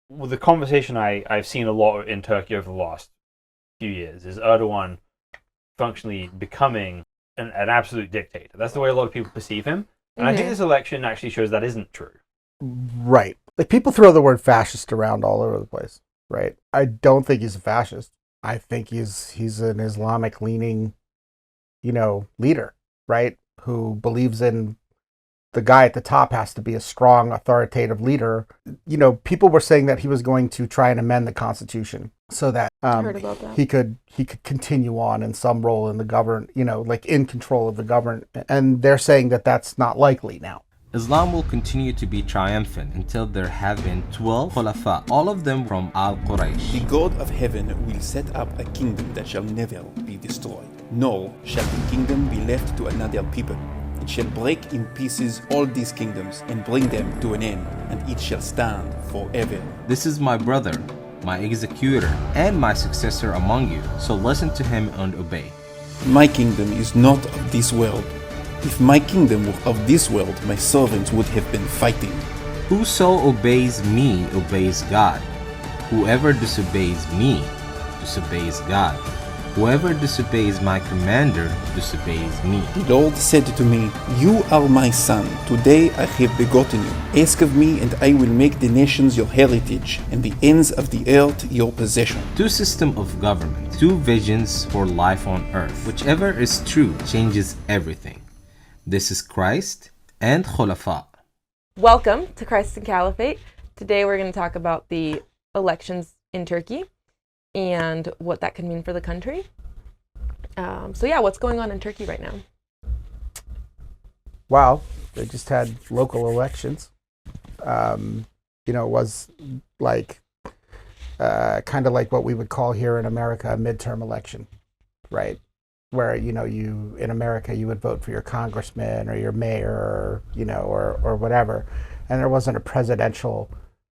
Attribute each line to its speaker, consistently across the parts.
Speaker 1: the conversation I've seen a lot in Turkey over the last few years is Erdogan functionally becoming an absolute dictator. That's the way a lot of people perceive him. And I think this election actually shows that isn't true.
Speaker 2: Right. Like, people throw the word fascist around all over the place, right? I don't think he's a fascist. I think he's an Islamic leaning, leader, right? Who believes in the guy at the top has to be a strong, authoritative leader. People were saying that he was going to try and amend the Constitution so that,
Speaker 3: Heard about that.
Speaker 2: he could continue on in some role in the government, like in control of the government. And they're saying that that's not likely now.
Speaker 4: Islam will continue to be triumphant until there have been 12 Khulafa, all of them from Al-Quraysh.
Speaker 5: The God of heaven will set up a kingdom that shall never be destroyed, nor shall the kingdom be left to another people. It shall break in pieces all these kingdoms and bring them to an end, and it shall stand forever.
Speaker 4: This is my brother, my executor, and my successor among you, so listen to him and obey.
Speaker 5: My kingdom is not of this world. If my kingdom were of this world, my servants would have been fighting.
Speaker 4: Whoso obeys me obeys God. Whoever disobeys me disobeys God. Whoever disobeys my commander disobeys me.
Speaker 5: The Lord said to me, You are my son. Today I have begotten you. Ask of me, and I will make the nations your heritage, and the ends of the earth your possession.
Speaker 4: Two systems of government, two visions for life on earth. Whichever is true changes everything. This is Christ and Khulafa.
Speaker 3: Welcome to Christ and Caliphate. Today we're going to talk about the elections in Turkey and what that can mean for the country. What's going on in Turkey right now?
Speaker 2: Wow, they just had local elections. It was like kind of like what we would call here in America a midterm election, right? Where, you in America, you would vote for your congressman or your mayor, or whatever. And there wasn't a presidential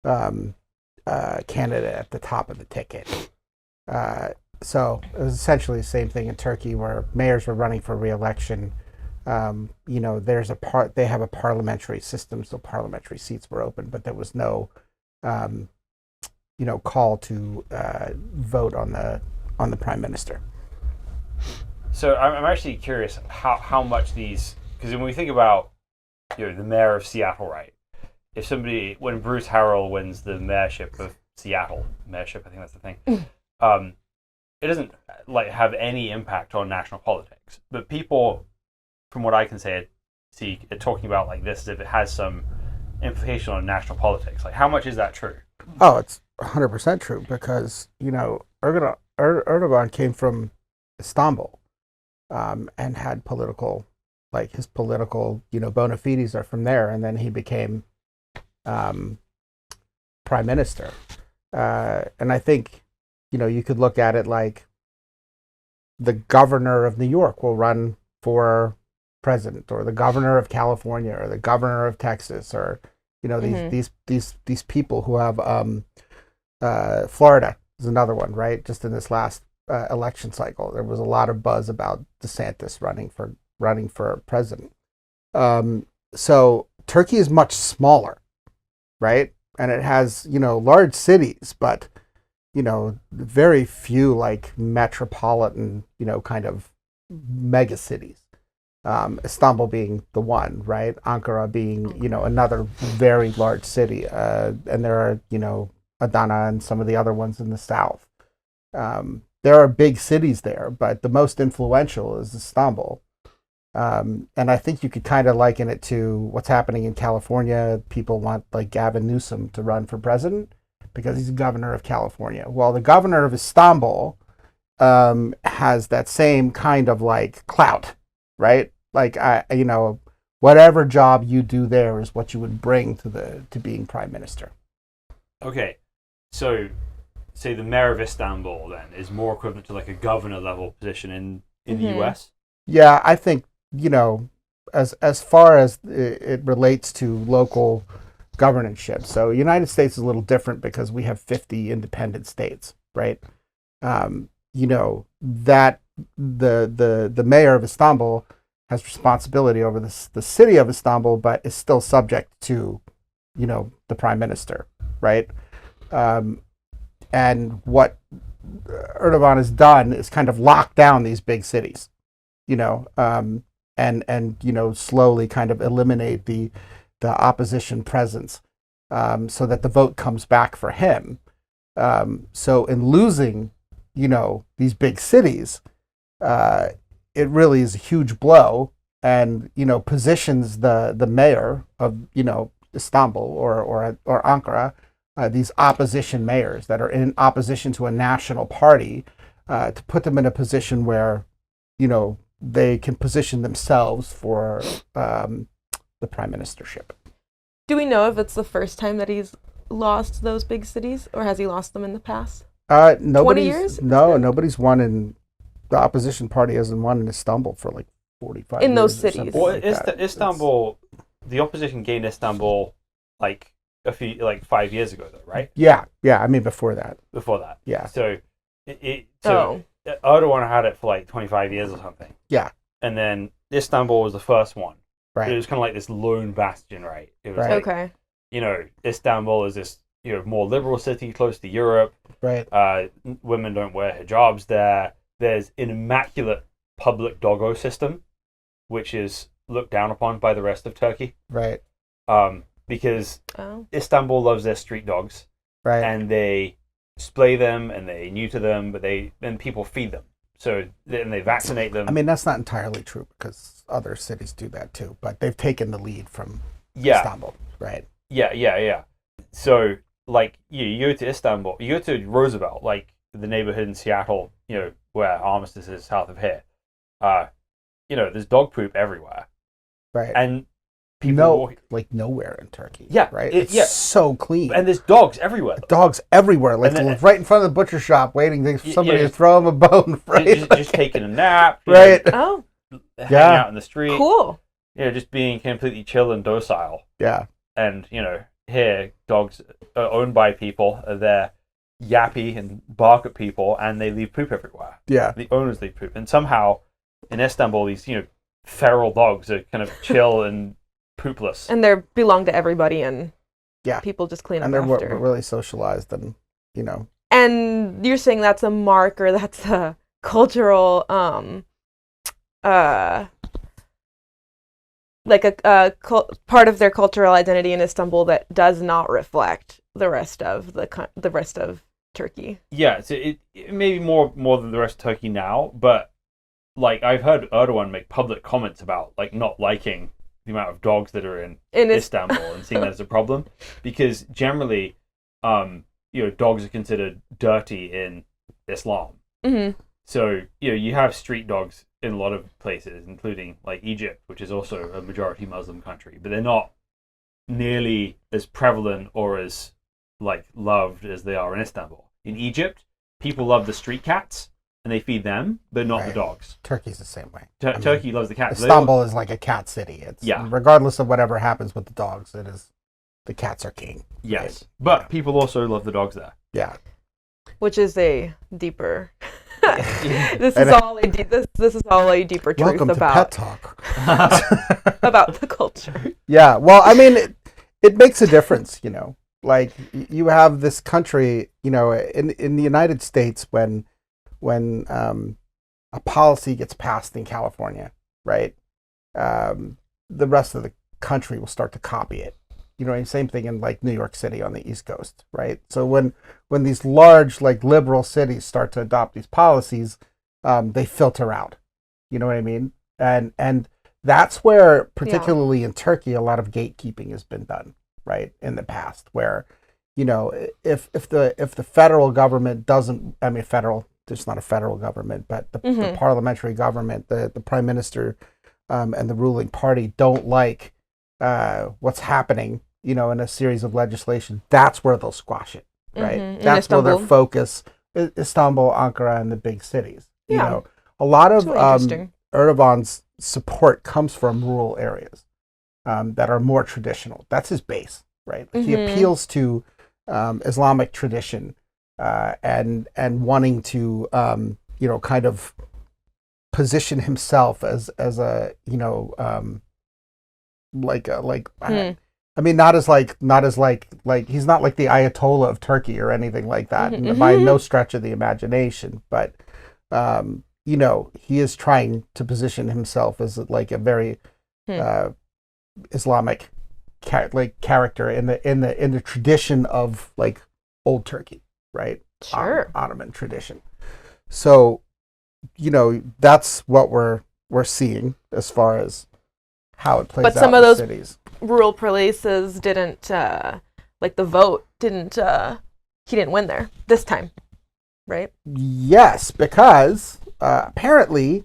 Speaker 2: candidate at the top of the ticket. So it was essentially the same thing in Turkey, where mayors were running for re-election. They have a parliamentary system, so parliamentary seats were open, but there was no, call to vote on the prime minister.
Speaker 1: So I'm actually curious how much these, because when we think about the mayor of Seattle, right? When Bruce Harrell wins the mayorship of Seattle, I think that's the thing, it doesn't have any impact on national politics. But people, from what I can see it talking about this as if it has some implication on national politics. How much is that true?
Speaker 2: Oh, it's 100% true, because Erdogan came from Istanbul. And had his political, bona fides are from there, and then he became prime minister. And I think, you could look at it like the governor of New York will run for president, or the governor of California, or the governor of Texas, or these people who have Florida is another one, right? Just in this last election cycle, there was a lot of buzz about DeSantis running for president. So Turkey is much smaller, right? And it has large cities, but very few metropolitan kind of mega cities. Istanbul being the one, right? Ankara being another very large city, and there are Adana and some of the other ones in the south. There are big cities there, but the most influential is Istanbul. And I think you could kind of liken it to what's happening in California. People want Gavin Newsom to run for president because he's governor of California. Well, the governor of Istanbul has that same kind of clout, right? Whatever job you do there is what you would bring to being prime minister.
Speaker 1: Okay, so say the mayor of Istanbul then is more equivalent to a governor level position in the US?
Speaker 2: Yeah, I think, as far as it relates to local governorship. So United States is a little different because we have 50 independent states, right? That the mayor of Istanbul has responsibility over the city of Istanbul, but is still subject to, the prime minister, right? And what Erdogan has done is kind of lock down these big cities, and slowly kind of eliminate the opposition presence, so that the vote comes back for him. So in losing, these big cities, it really is a huge blow, and positions the mayor of Istanbul or Ankara, these opposition mayors that are in opposition to a national party, to put them in a position where they can position themselves for the prime ministership.
Speaker 3: Do we know if it's the first time that he's lost those big cities, or has he lost them in the past?
Speaker 2: 20
Speaker 3: years?
Speaker 2: No, nobody's won in the opposition party hasn't won in Istanbul for like 45 years.
Speaker 3: In those cities.
Speaker 1: Well, Istanbul, the opposition gained Istanbul like 5 years ago, though, right?
Speaker 2: Yeah. I mean, before that.
Speaker 1: Before that.
Speaker 2: Yeah.
Speaker 1: So Erdogan had it for like 25 years or something.
Speaker 2: Yeah.
Speaker 1: And then Istanbul was the first one.
Speaker 2: Right.
Speaker 1: It was kind of like this lone bastion, right? It was
Speaker 2: Right.
Speaker 1: like,
Speaker 3: Okay.
Speaker 1: Istanbul is this, more liberal city close to Europe.
Speaker 2: Right.
Speaker 1: Women don't wear hijabs there. There's an immaculate public doggo system, which is looked down upon by the rest of Turkey.
Speaker 2: Right.
Speaker 1: Because
Speaker 3: Oh.
Speaker 1: Istanbul loves their street dogs,
Speaker 2: Right.
Speaker 1: and they splay them and they neuter them, but people feed them. So then they vaccinate them.
Speaker 2: I mean, that's not entirely true because other cities do that too, but they've taken the lead from Istanbul. Right.
Speaker 1: Yeah. So, like, you go to Istanbul, you go to Roosevelt, like the neighborhood in Seattle, where Armistice is south of here. There's dog poop everywhere.
Speaker 2: Right.
Speaker 1: And people
Speaker 2: like nowhere in Turkey.
Speaker 1: Yeah,
Speaker 2: Right. It's so clean.
Speaker 1: and there's dogs everywhere.
Speaker 2: Dogs everywhere, like
Speaker 1: And then-
Speaker 2: right in front of the butcher shop, waiting for somebody
Speaker 1: yeah.
Speaker 2: to throw them a bone. Right.
Speaker 1: Just taking a nap.
Speaker 2: Right.
Speaker 3: Oh,
Speaker 1: Hanging
Speaker 2: Yeah.
Speaker 1: out in the street.
Speaker 3: cool.
Speaker 1: Just being completely chill and docile.
Speaker 2: Yeah.
Speaker 1: And, here, dogs are owned by people. They're yappy and bark at people, and they leave poop everywhere.
Speaker 2: Yeah.
Speaker 1: The owners leave poop. And somehow, in Istanbul, these, feral dogs are kind of chill and poopless.
Speaker 3: And they belong to everybody, and
Speaker 2: Yeah.
Speaker 3: people just clean
Speaker 2: And
Speaker 3: up
Speaker 2: they're
Speaker 3: after.
Speaker 2: really socialized, and
Speaker 3: And you're saying that's a mark, or that's a cultural, like a part of their cultural identity in Istanbul that does not reflect the rest of the rest of Turkey.
Speaker 1: Yeah, so it may be more than the rest of Turkey now, but like I've heard Erdogan make public comments about like not liking the amount of dogs that are in Istanbul and seeing that as a problem, because generally, dogs are considered dirty in Islam.
Speaker 3: Mm-hmm.
Speaker 1: So you have street dogs in a lot of places, including like Egypt, which is also a majority Muslim country, but they're not nearly as prevalent or as like loved as they are in Istanbul. In Egypt, people love the street cats and they feed them, but not the
Speaker 2: Right.
Speaker 1: dogs.
Speaker 2: Turkey's the same way.
Speaker 1: Turkey loves the cats.
Speaker 2: Istanbul is like a cat city. It's regardless of whatever happens with the dogs, the cats are king.
Speaker 1: Yes,
Speaker 2: Right?
Speaker 1: but people also love the dogs there.
Speaker 2: Yeah.
Speaker 3: Which is a deeper. This is all a deeper truth
Speaker 2: Welcome to
Speaker 3: about
Speaker 2: Pet Talk.
Speaker 3: about the culture.
Speaker 2: Yeah. Well, I mean, it makes a difference, Like you have this country, in the United States when a policy gets passed in California, right? The rest of the country will start to copy it. Same thing in like New York City on the East Coast, right? So when these large like liberal cities start to adopt these policies, they filter out. You know what I mean? And that's where, particularly in Turkey, a lot of gatekeeping has been done, right? In the past, where, if the federal government doesn't, I mean, there's not a federal government, but the parliamentary government, the prime minister, and the ruling party don't like what's happening, in a series of legislation, that's where they'll squash it, right?
Speaker 3: Mm-hmm.
Speaker 2: That's where their focus, Istanbul, Ankara, and the big cities.
Speaker 3: Yeah.
Speaker 2: A lot of
Speaker 3: Really interesting.
Speaker 2: Erdogan's support comes from rural areas that are more traditional. That's his base, right? Like he appeals to Islamic tradition and wanting to, kind of position himself as a I mean, not as like he's not like the Ayatollah of Turkey or anything like that, by no stretch of the imagination. But he is trying to position himself as like a very Islamic character in the tradition of like old Turkey, right?
Speaker 3: Sure.
Speaker 2: Ottoman tradition. So, that's what we're seeing as far as how it plays out.
Speaker 3: But some
Speaker 2: in
Speaker 3: of those
Speaker 2: cities.
Speaker 3: rural places didn't like the vote didn't he didn't win there this time, right?
Speaker 2: Yes, because apparently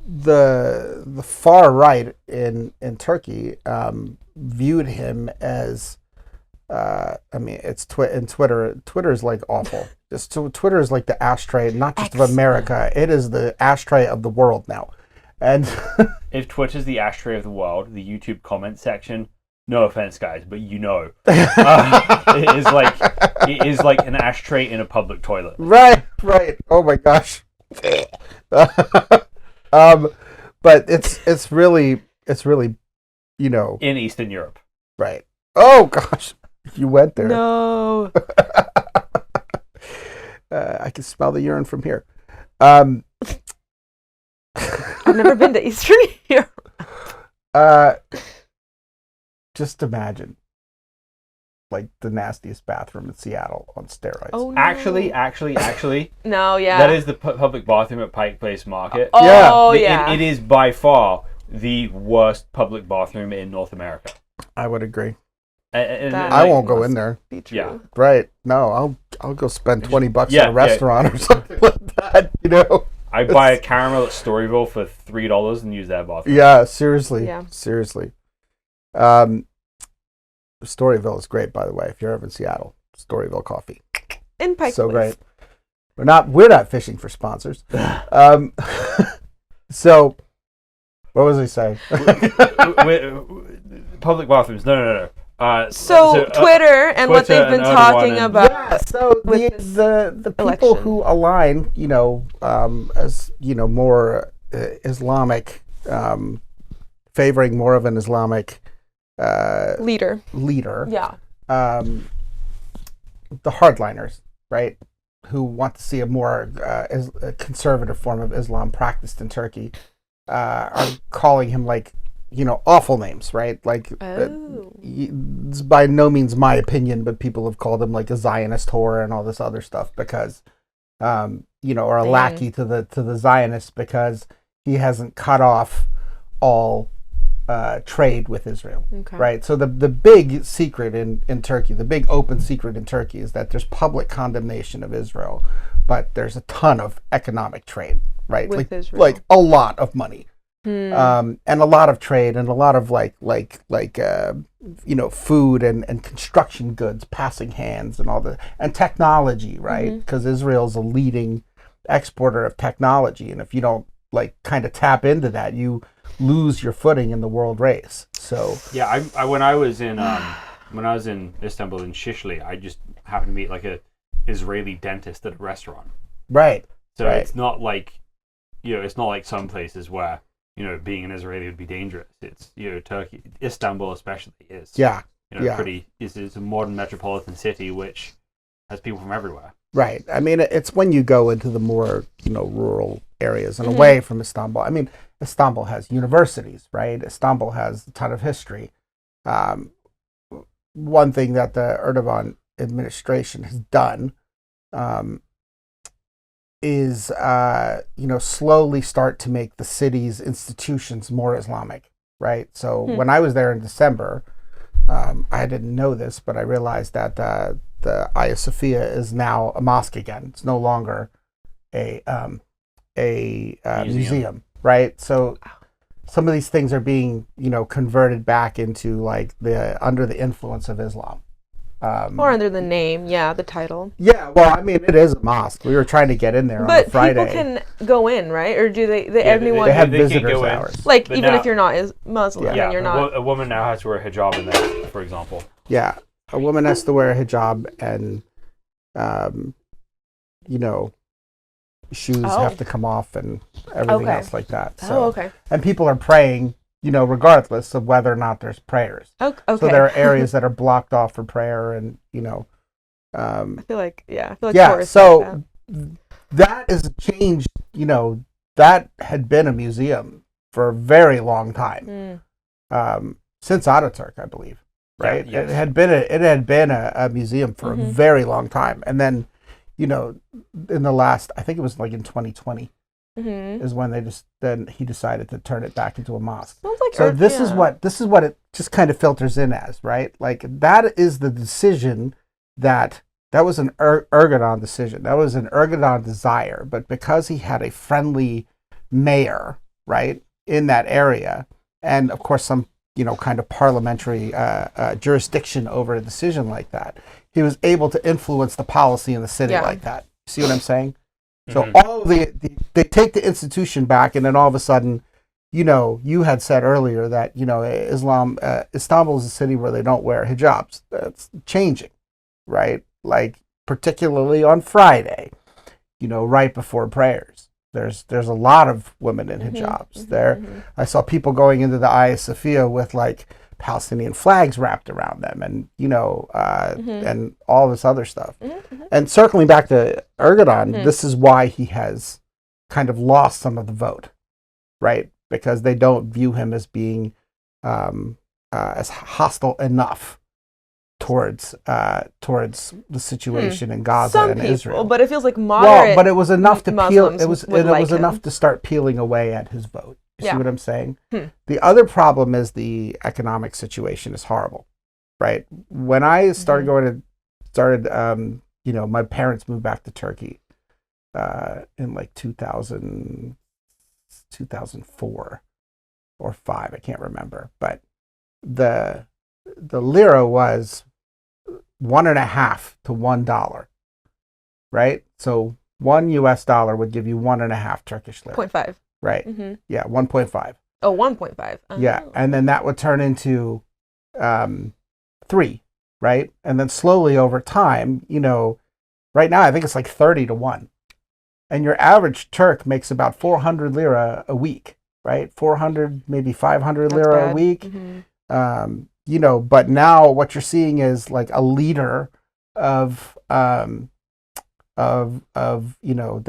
Speaker 2: the far right in Turkey viewed him as it's in Twitter. Twitter is like awful. Twitter is like the ashtray, not just of America. It is the ashtray of the world now. And
Speaker 1: if Twitter's the ashtray of the world, the YouTube comment section, no offense, guys, but it is like an ashtray in a public toilet.
Speaker 2: Right. Oh my gosh. But it's really
Speaker 1: in Eastern Europe.
Speaker 2: Right. Oh gosh, you went there.
Speaker 3: No.
Speaker 2: I can smell the urine from here.
Speaker 3: I've never been to Eastern Europe.
Speaker 2: Just imagine, like the nastiest bathroom in Seattle on steroids.
Speaker 3: Oh no.
Speaker 1: Actually,
Speaker 3: No, yeah.
Speaker 1: that is the public bathroom at Pike Place Market.
Speaker 3: Oh
Speaker 1: It-
Speaker 3: yeah.
Speaker 1: it is by far the worst public bathroom in North America.
Speaker 2: I would agree.
Speaker 1: And
Speaker 2: I won't go in there.
Speaker 3: Be true.
Speaker 1: Yeah.
Speaker 2: Right? No, I'll go spend $20
Speaker 1: Yeah,
Speaker 2: at a restaurant or something like that.
Speaker 1: I buy a caramel at Storyville for $3 and use their bathroom.
Speaker 2: Yeah, seriously.
Speaker 3: Yeah.
Speaker 2: Seriously. Storyville is great, by the way. If you're ever in Seattle, Storyville coffee.
Speaker 3: In Pike
Speaker 2: So
Speaker 3: Place.
Speaker 2: great. We're not fishing for sponsors. So what was I saying?
Speaker 1: Public bathrooms. No.
Speaker 3: So Twitter and what
Speaker 1: Twitter
Speaker 3: they've been
Speaker 1: and
Speaker 3: talking
Speaker 1: Erdogan and-
Speaker 3: about.
Speaker 2: Yeah, so
Speaker 3: with this
Speaker 2: the people
Speaker 3: election.
Speaker 2: who align, as more Islamic, favoring more of an Islamic
Speaker 3: Leader.
Speaker 2: leader,
Speaker 3: Yeah.
Speaker 2: the hardliners, right, who want to see a more a conservative form of Islam practiced in Turkey, are calling him like awful names, right? like
Speaker 3: Oh.
Speaker 2: it's by no means my opinion, but people have called him like a Zionist whore and all this other stuff because or a
Speaker 3: Dang.
Speaker 2: lackey to the Zionists because he hasn't cut off all trade with Israel.
Speaker 3: Okay.
Speaker 2: Right. So the big secret in Turkey, the big open secret in Turkey is that there's public condemnation of Israel, but there's a ton of economic trade, right?
Speaker 3: With
Speaker 2: like
Speaker 3: Israel.
Speaker 2: like a lot of money.
Speaker 3: Hmm.
Speaker 2: And a lot of trade and a lot of food and construction goods passing hands and all and technology, right?
Speaker 3: Mm-hmm.
Speaker 2: Because Israel's a leading exporter of technology, and if you don't kind of tap into that, you lose your footing in the world race. So
Speaker 1: Yeah, I when I was in Istanbul in Shishli, I just happened to meet like a Israeli dentist at a restaurant.
Speaker 2: right,
Speaker 1: So
Speaker 2: right.
Speaker 1: it's not like it's not like some places where being an Israeli would be dangerous. It's Turkey, Istanbul especially is
Speaker 2: Yeah, yeah.
Speaker 1: pretty. It's a modern metropolitan city which has people from everywhere.
Speaker 2: right. I mean, it's when you go into the more rural areas and
Speaker 3: Mhm.
Speaker 2: away from Istanbul. I mean, Istanbul has universities, right? Istanbul has a ton of history. One thing that the Erdogan administration has done is slowly start to make the city's institutions more Islamic, right? So when I was there in December, I didn't know this, but I realized that the Hagia Sophia is now a mosque again. It's no longer a museum, right? So some of these things are being converted back into like under the influence of Islam.
Speaker 3: Or under the name, the title.
Speaker 2: Yeah, well, I mean, it is a mosque. We were trying to get in there on
Speaker 3: But
Speaker 2: Friday.
Speaker 3: people can go in, right? Or do they everyone
Speaker 2: They have
Speaker 1: They can't
Speaker 2: visitors
Speaker 1: go in.
Speaker 2: hours.
Speaker 3: like
Speaker 1: But
Speaker 3: even
Speaker 1: now-
Speaker 3: if you're not Muslim
Speaker 2: Yeah.
Speaker 3: and you're not
Speaker 1: A woman now has to wear a hijab in there, for example.
Speaker 2: Yeah, a woman has to wear a hijab, and shoes
Speaker 3: Oh.
Speaker 2: have to come off, and everything
Speaker 3: Okay.
Speaker 2: else like that. So,
Speaker 3: Oh, okay.
Speaker 2: and people are praying regardless of whether or not there's prayers.
Speaker 3: Okay.
Speaker 2: So there are areas that are blocked off for prayer, and
Speaker 3: I feel like
Speaker 2: yeah.
Speaker 3: tourists
Speaker 2: So
Speaker 3: like
Speaker 2: that is a change. That had been a museum for a very long time, since Ataturk, I believe. Right.
Speaker 1: Yeah, yes.
Speaker 2: It had been a museum for a very long time, and then, in the last, I think it was like in 2020, is when then he decided to turn it back into a mosque.
Speaker 3: Sounds like
Speaker 2: So this is what it just kind of filters in as, right? Like that is the decision that was an Erdogan decision. That was an Erdogan desire, but because he had a friendly mayor, right, in that area, and of course some kind of parliamentary jurisdiction over a decision like that, he was able to influence the policy in the city like that. See what I'm saying? So all of they take the institution back, and then all of a sudden, you had said earlier that Istanbul is a city where they don't wear hijabs. That's changing, right? Like particularly on Friday, right before prayers. There's a lot of women in hijabs there. I saw people going into the Hagia Sophia with like Palestinian flags wrapped around them, and and all this other stuff. And circling back to Erdogan, this is why he has kind of lost some of the vote, right? Because they don't view him as being as hostile enough towards the situation in Gaza
Speaker 3: some
Speaker 2: and
Speaker 3: people,
Speaker 2: Israel.
Speaker 3: but it feels like moderate.
Speaker 2: Well, but it was enough to
Speaker 3: Muslims
Speaker 2: it was
Speaker 3: would like him.
Speaker 2: enough to start peeling away at his vote. You see what I'm saying?
Speaker 3: The
Speaker 2: other problem is the economic situation is horrible, right? When I started my parents moved back to Turkey in like 2004 or 5, I can't remember, but the lira was $1.50 to $1, right? So $1 would give you 1.5 Turkish lira.
Speaker 3: 0.5.
Speaker 2: Right. Yeah, 1.5.
Speaker 3: Oh, 1.5.
Speaker 2: Yeah, and then that would turn into 3, right? And then slowly over time, right now I think it's like 30 to 1. And your average Turk makes about 400 lira a week, right? 400, maybe 500 lira a week. But now what you're seeing is like a liter of they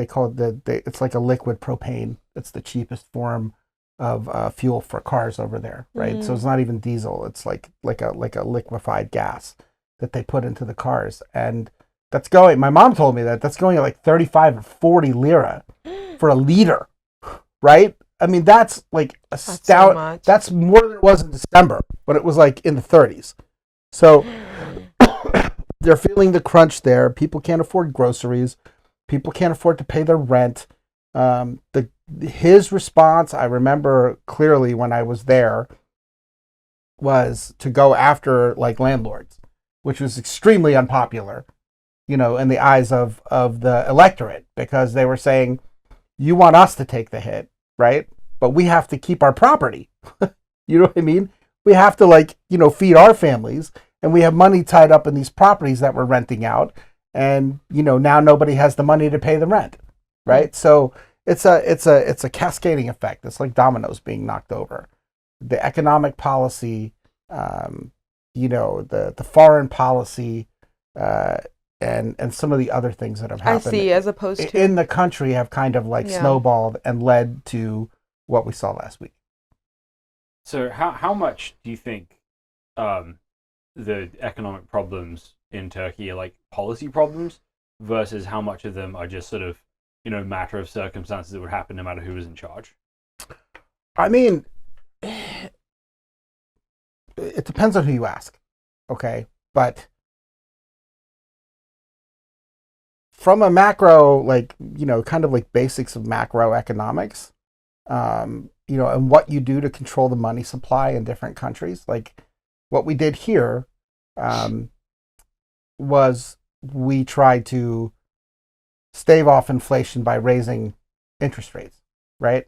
Speaker 2: call it it's like a liquid propane. It's the cheapest form of fuel for cars over there, right? So it's not even diesel. It's like a liquefied gas that they put into the cars, and that's going. My mom told me that's going at like 35 or 40 lira for a liter, right? I mean, that's like
Speaker 3: so much.
Speaker 2: That's more than it was in December, but it was like in the 30s. So they're feeling the crunch there. People can't afford groceries. People can't afford to pay their rent. His response, I remember clearly when I was there, was to go after like landlords, which was extremely unpopular, in the eyes of the electorate, because they were saying, you want us to take the hit, right? But we have to keep our property. You know what I mean? We have to feed our families, and we have money tied up in these properties that we're renting out, and now nobody has the money to pay the rent, right? So it's a cascading effect. It's like dominoes being knocked over. The economic policy, the foreign policy, and some of the other things that have happened.
Speaker 3: I see, as opposed to
Speaker 2: in the country have kind of snowballed and led to what we saw last week.
Speaker 1: So how much do you think the economic problems in Turkey are like policy problems versus how much of them are just sort of, matter of circumstances that would happen no matter who was in charge?
Speaker 2: I mean, it depends on who you ask, okay? But from a macro, kind of like basics of macroeconomics, and what you do to control the money supply in different countries, like what we did here was we tried to stave off inflation by raising interest rates, right?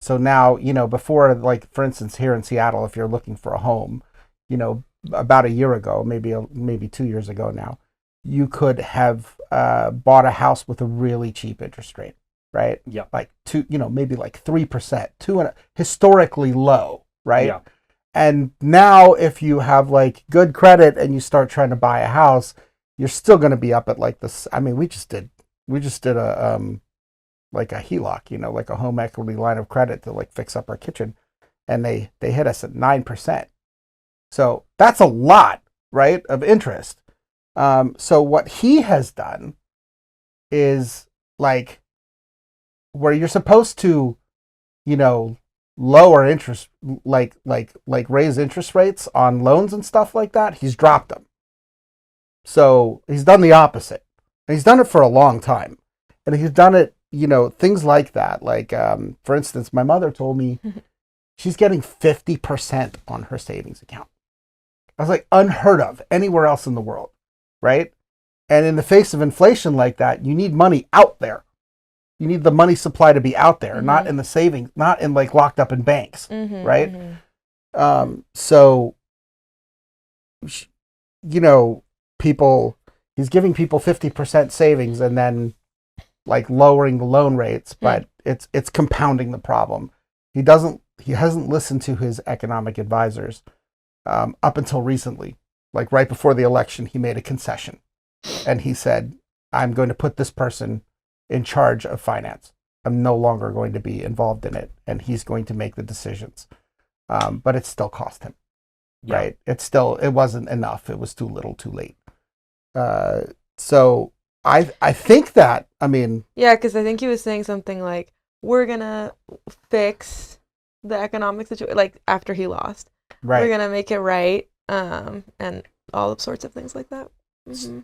Speaker 2: So now, before, like, for instance, here in Seattle, if you're looking for a home, about a year ago, maybe 2 years ago now, you could have bought a house with a really cheap interest rate, right?
Speaker 1: Yeah.
Speaker 2: Like maybe like 3%, historically low, right?
Speaker 1: Yeah.
Speaker 2: And now if you have like good credit and you start trying to buy a house, you're still going to be up at like this. I mean, we just did a like a HELOC, you know, like a home equity line of credit to like fix up our kitchen, and they hit us at 9%. So that's a lot, right, of interest. So what he has done is like where you're supposed to, you know, lower interest, like raise interest rates on loans and stuff like that. He's dropped them. So he's done the opposite. And he's done it for a long time. And he's done it, you know, things like that. Like, for instance, my mother told me she's getting 50% on her savings account. I was like, unheard of anywhere else in the world, right? And in the face of inflation like that, you need money out there. You need the money supply to be out there, not in the savings, not in like locked up in banks, right? So, you know, he's giving people 50% savings and then like lowering the loan rates, but it's compounding the problem. He hasn't listened to his economic advisors up until recently. Like right before the election, he made a concession and he said, I'm going to put this person in charge of finance. I'm no longer going to be involved in it, and he's going to make the decisions. But it still cost him, right? It wasn't enough. It was too little, too late. So I think that, I mean,
Speaker 3: yeah, because I think he was saying something like, "We're gonna fix the economic situation." Like after he lost,
Speaker 2: right?
Speaker 3: We're gonna make it right, and all sorts of things like that.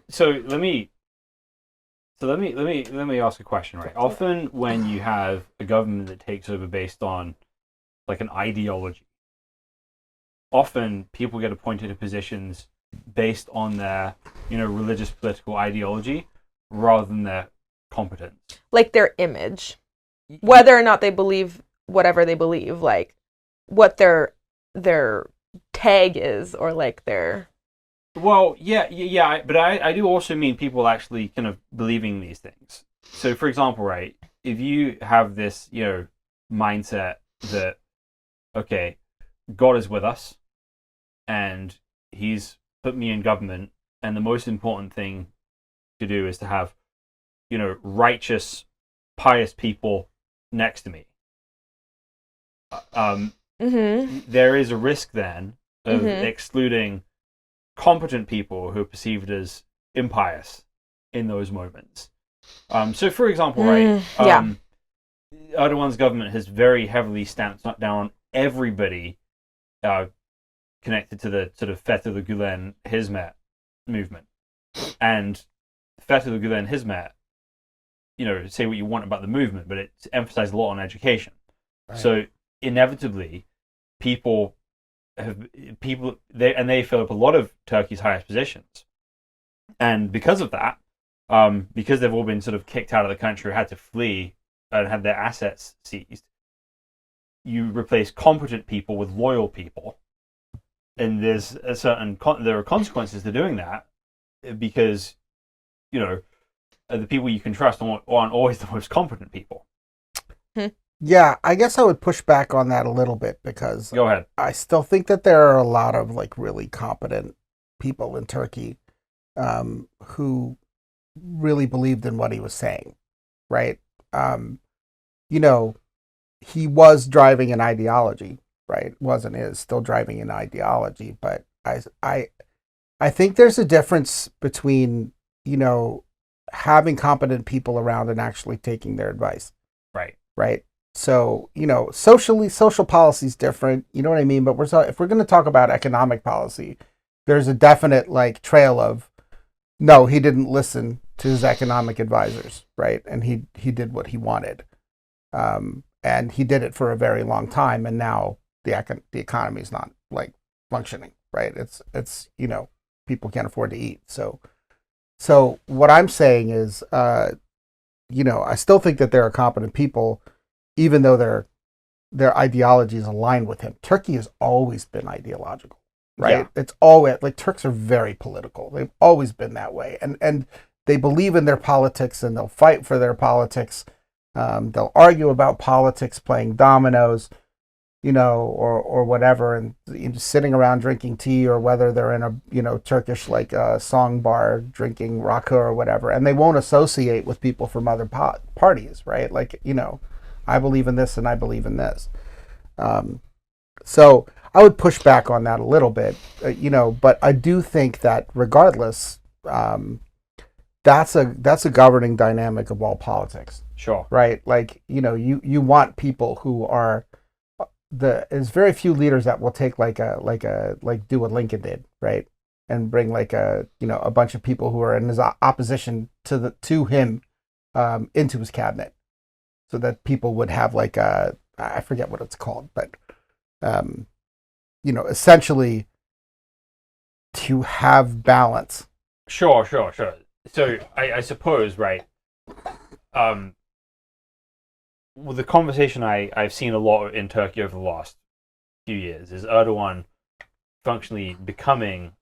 Speaker 1: So let me ask a question, right? Often when you have a government that takes over based on like an ideology, often people get appointed to positions based on their, you know, religious political ideology rather than their competence.
Speaker 3: Like their image. Whether or not they believe whatever they believe, like what their tag is, or like their...
Speaker 1: Well, yeah, but I do also mean people actually kind of believing these things. So, for example, right, if you have this, you know, mindset that, okay, God is with us, and He's put me in government, and the most important thing to do is to have, you know, righteous, pious people next to me. There is a risk then of excluding competent people who are perceived as impious in those moments. So, for example, right, Erdogan's government has very heavily stamped down everybody connected to the sort of Fethullah Gulen Hizmet movement. And Fethullah Gulen Hizmet, you know, say what you want about the movement, but it's emphasized a lot on education. Right. So inevitably, they fill up a lot of Turkey's highest positions, and because of that, because they've all been sort of kicked out of the country, or had to flee, and had their assets seized, you replace competent people with loyal people, and there are consequences to doing that, because, you know, the people you can trust aren't always the most competent people.
Speaker 2: Yeah, I guess I would push back on that a little bit, because
Speaker 1: go ahead.
Speaker 2: I still think that there are a lot of like really competent people in Turkey who really believed in what he was saying, right? You know, he was driving an ideology, right? Is still driving an ideology, but I think there's a difference between, you know, having competent people around and actually taking their advice. Right. So, you know, social policy is different, you know what I mean? But if we're going to talk about economic policy, there's a definite like trail of, no, he didn't listen to his economic advisors, right? And he did what he wanted. And he did it for a very long time. And now the economy is not like functioning, right? It's, you know, people can't afford to eat. So what I'm saying is, you know, I still think that there are competent people, even though their ideologies align with him. Turkey has always been ideological, right? Yeah. It's always like, Turks are very political. They've always been that way, and they believe in their politics, and they'll fight for their politics. They'll argue about politics, playing dominoes. or whatever, and sitting around drinking tea, or whether they're in a Turkish like song bar drinking rakı or whatever, and they won't associate with people from other parties, right? Like, I believe in this and I believe in this. So I would push back on that a little bit, but I do think that regardless, that's a governing dynamic of all politics.
Speaker 1: Sure.
Speaker 2: Right? Like, you want people who are there's very few leaders that will take like do what Lincoln did, right? And bring like a bunch of people who are in his opposition to him into his cabinet, so that people would have like I forget what it's called, but essentially to have balance.
Speaker 1: Sure. So I suppose, right? Well, the conversation I've seen a lot in Turkey over the last few years is Erdogan functionally becoming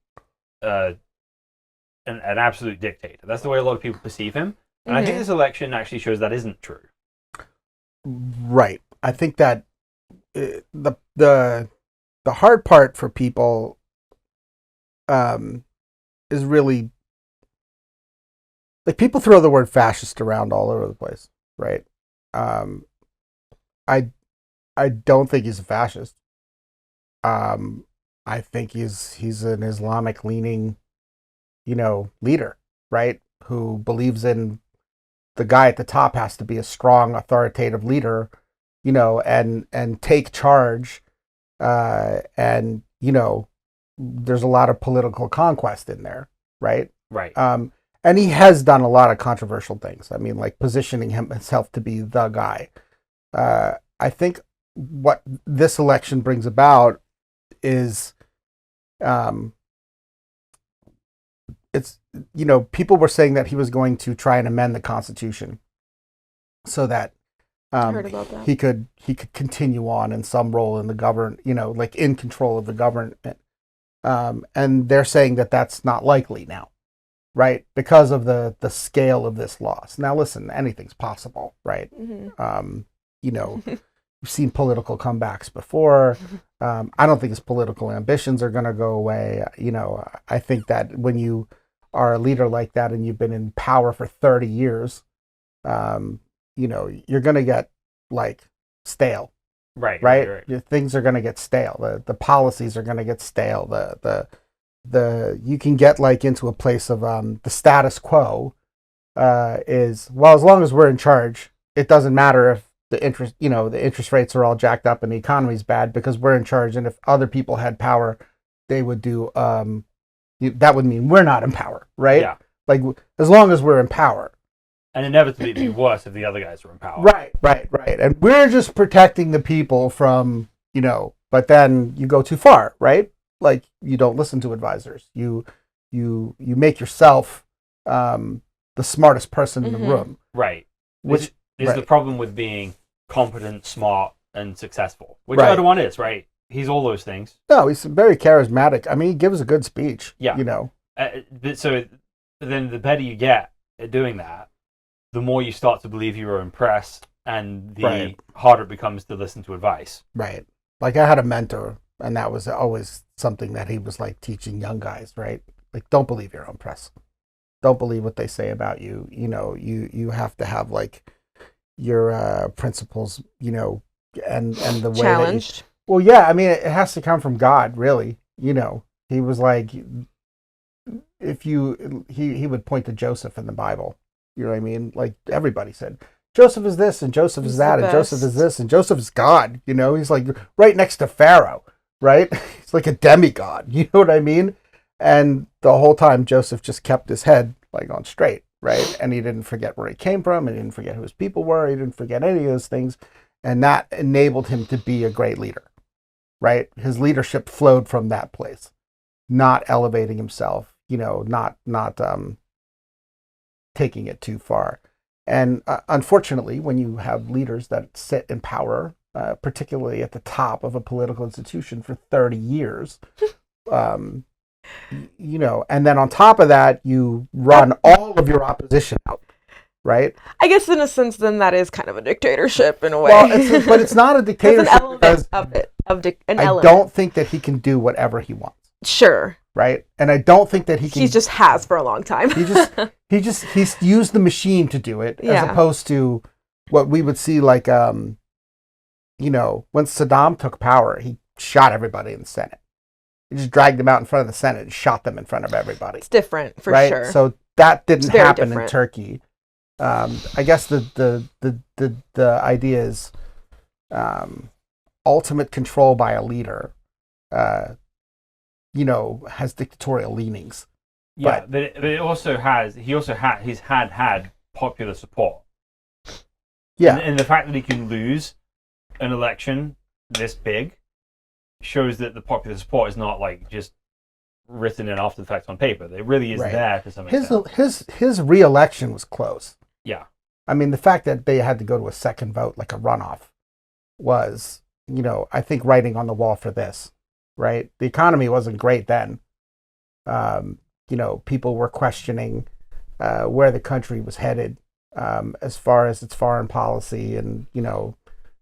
Speaker 1: an absolute dictator. That's the way a lot of people perceive him. And I think this election actually shows that isn't true.
Speaker 2: Right. I think that the hard part for people is really, like, people throw the word fascist around all over the place, right? I don't think he's a fascist. I think he's an Islamic leaning, leader, right? Who believes in the guy at the top has to be a strong, authoritative leader, and take charge. And there's a lot of political conquest in there, right?
Speaker 1: Right.
Speaker 2: And he has done a lot of controversial things. I mean, like positioning himself to be the guy. I think what this election brings about is, it's, people were saying that he was going to try and amend the Constitution so that,
Speaker 3: Heard about that.
Speaker 2: he could continue on in some role in the government, like in control of the government. And they're saying that that's not likely now. Right, because of the scale of this loss. Now, listen, anything's possible, right? We've seen political comebacks before. I don't think his political ambitions are going to go away. I think that when you are a leader like that and you've been in power for 30 years, you're going to get like stale. Right? Things are going to get stale. The policies are going to get stale. You can get like into a place of the status quo is, well, as long as we're in charge, it doesn't matter if the interest rates are all jacked up and the economy's bad, because we're in charge. And if other people had power, they would do that would mean we're not in power, right?
Speaker 1: Yeah.
Speaker 2: Like, as long as we're in power.
Speaker 1: And inevitably it'd be worse if the other guys were in power.
Speaker 2: Right. And we're just protecting the people from, but then you go too far, right? Like, you don't listen to advisors. You make yourself the smartest person in the room.
Speaker 1: Right.
Speaker 2: Which
Speaker 1: is the problem with being competent, smart, and successful. Which
Speaker 2: Right.
Speaker 1: Erdogan is, right? He's all those things.
Speaker 2: No, he's very charismatic. I mean, he gives a good speech.
Speaker 1: Yeah. So then the better you get at doing that, the more you start to believe you're impressed, and the
Speaker 2: Right.
Speaker 1: harder it becomes to listen to advice.
Speaker 2: Right. Like, I had a mentor, and that was always something that he was like teaching young guys, right? Like, don't believe your own press. Don't believe what they say about you. You have to have like your principles, and the way
Speaker 3: Challenged.
Speaker 2: well, yeah, I mean, it has to come from God, really. He was like, if he would point to Joseph in the Bible. You know what I mean? Like, everybody said, Joseph is this, and Joseph is
Speaker 3: He's
Speaker 2: that,
Speaker 3: the
Speaker 2: and Joseph is
Speaker 3: best.
Speaker 2: this, and Joseph is God. He's like right next to Pharaoh, right? He's like a demigod. You know what I mean? And the whole time, Joseph just kept his head like on straight, right? And he didn't forget where he came from. He didn't forget who his people were. He didn't forget any of those things. And that enabled him to be a great leader, right? His leadership flowed from that place, not elevating himself, not taking it too far. And unfortunately, when you have leaders that sit in power, particularly at the top of a political institution for 30 years, and then on top of that, you run all of your opposition out. right?
Speaker 3: I guess in a sense, then that is kind of a dictatorship in a way.
Speaker 2: Well, but it's not a
Speaker 3: There's
Speaker 2: dictatorship
Speaker 3: an element
Speaker 2: because
Speaker 3: of it. An
Speaker 2: I
Speaker 3: element.
Speaker 2: don't think that he can do whatever he wants,
Speaker 3: Sure.
Speaker 2: right? And I don't think that he can.
Speaker 3: He just has for a long time.
Speaker 2: He's used the machine to do it,
Speaker 3: Yeah.
Speaker 2: as opposed to what we would see like, when Saddam took power, he shot everybody in the Senate. He just dragged them out in front of the Senate and shot them in front of everybody.
Speaker 3: It's different for
Speaker 2: right?
Speaker 3: sure.
Speaker 2: So that didn't
Speaker 3: It's very
Speaker 2: happen in
Speaker 3: different.
Speaker 2: Turkey. I guess the idea is ultimate control by a leader, has dictatorial leanings.
Speaker 1: Yeah, but it also has. He's had popular support.
Speaker 2: Yeah,
Speaker 1: And the fact that he can lose an election this big shows that the popular support is not like just written in after the fact on paper. It really is
Speaker 2: Right.
Speaker 1: there to some extent.
Speaker 2: his re-election was close.
Speaker 1: Yeah.
Speaker 2: I mean, the fact that they had to go to a second vote, like a runoff, was, I think writing on the wall for this, right? The economy wasn't great then. People were questioning where the country was headed as far as its foreign policy and,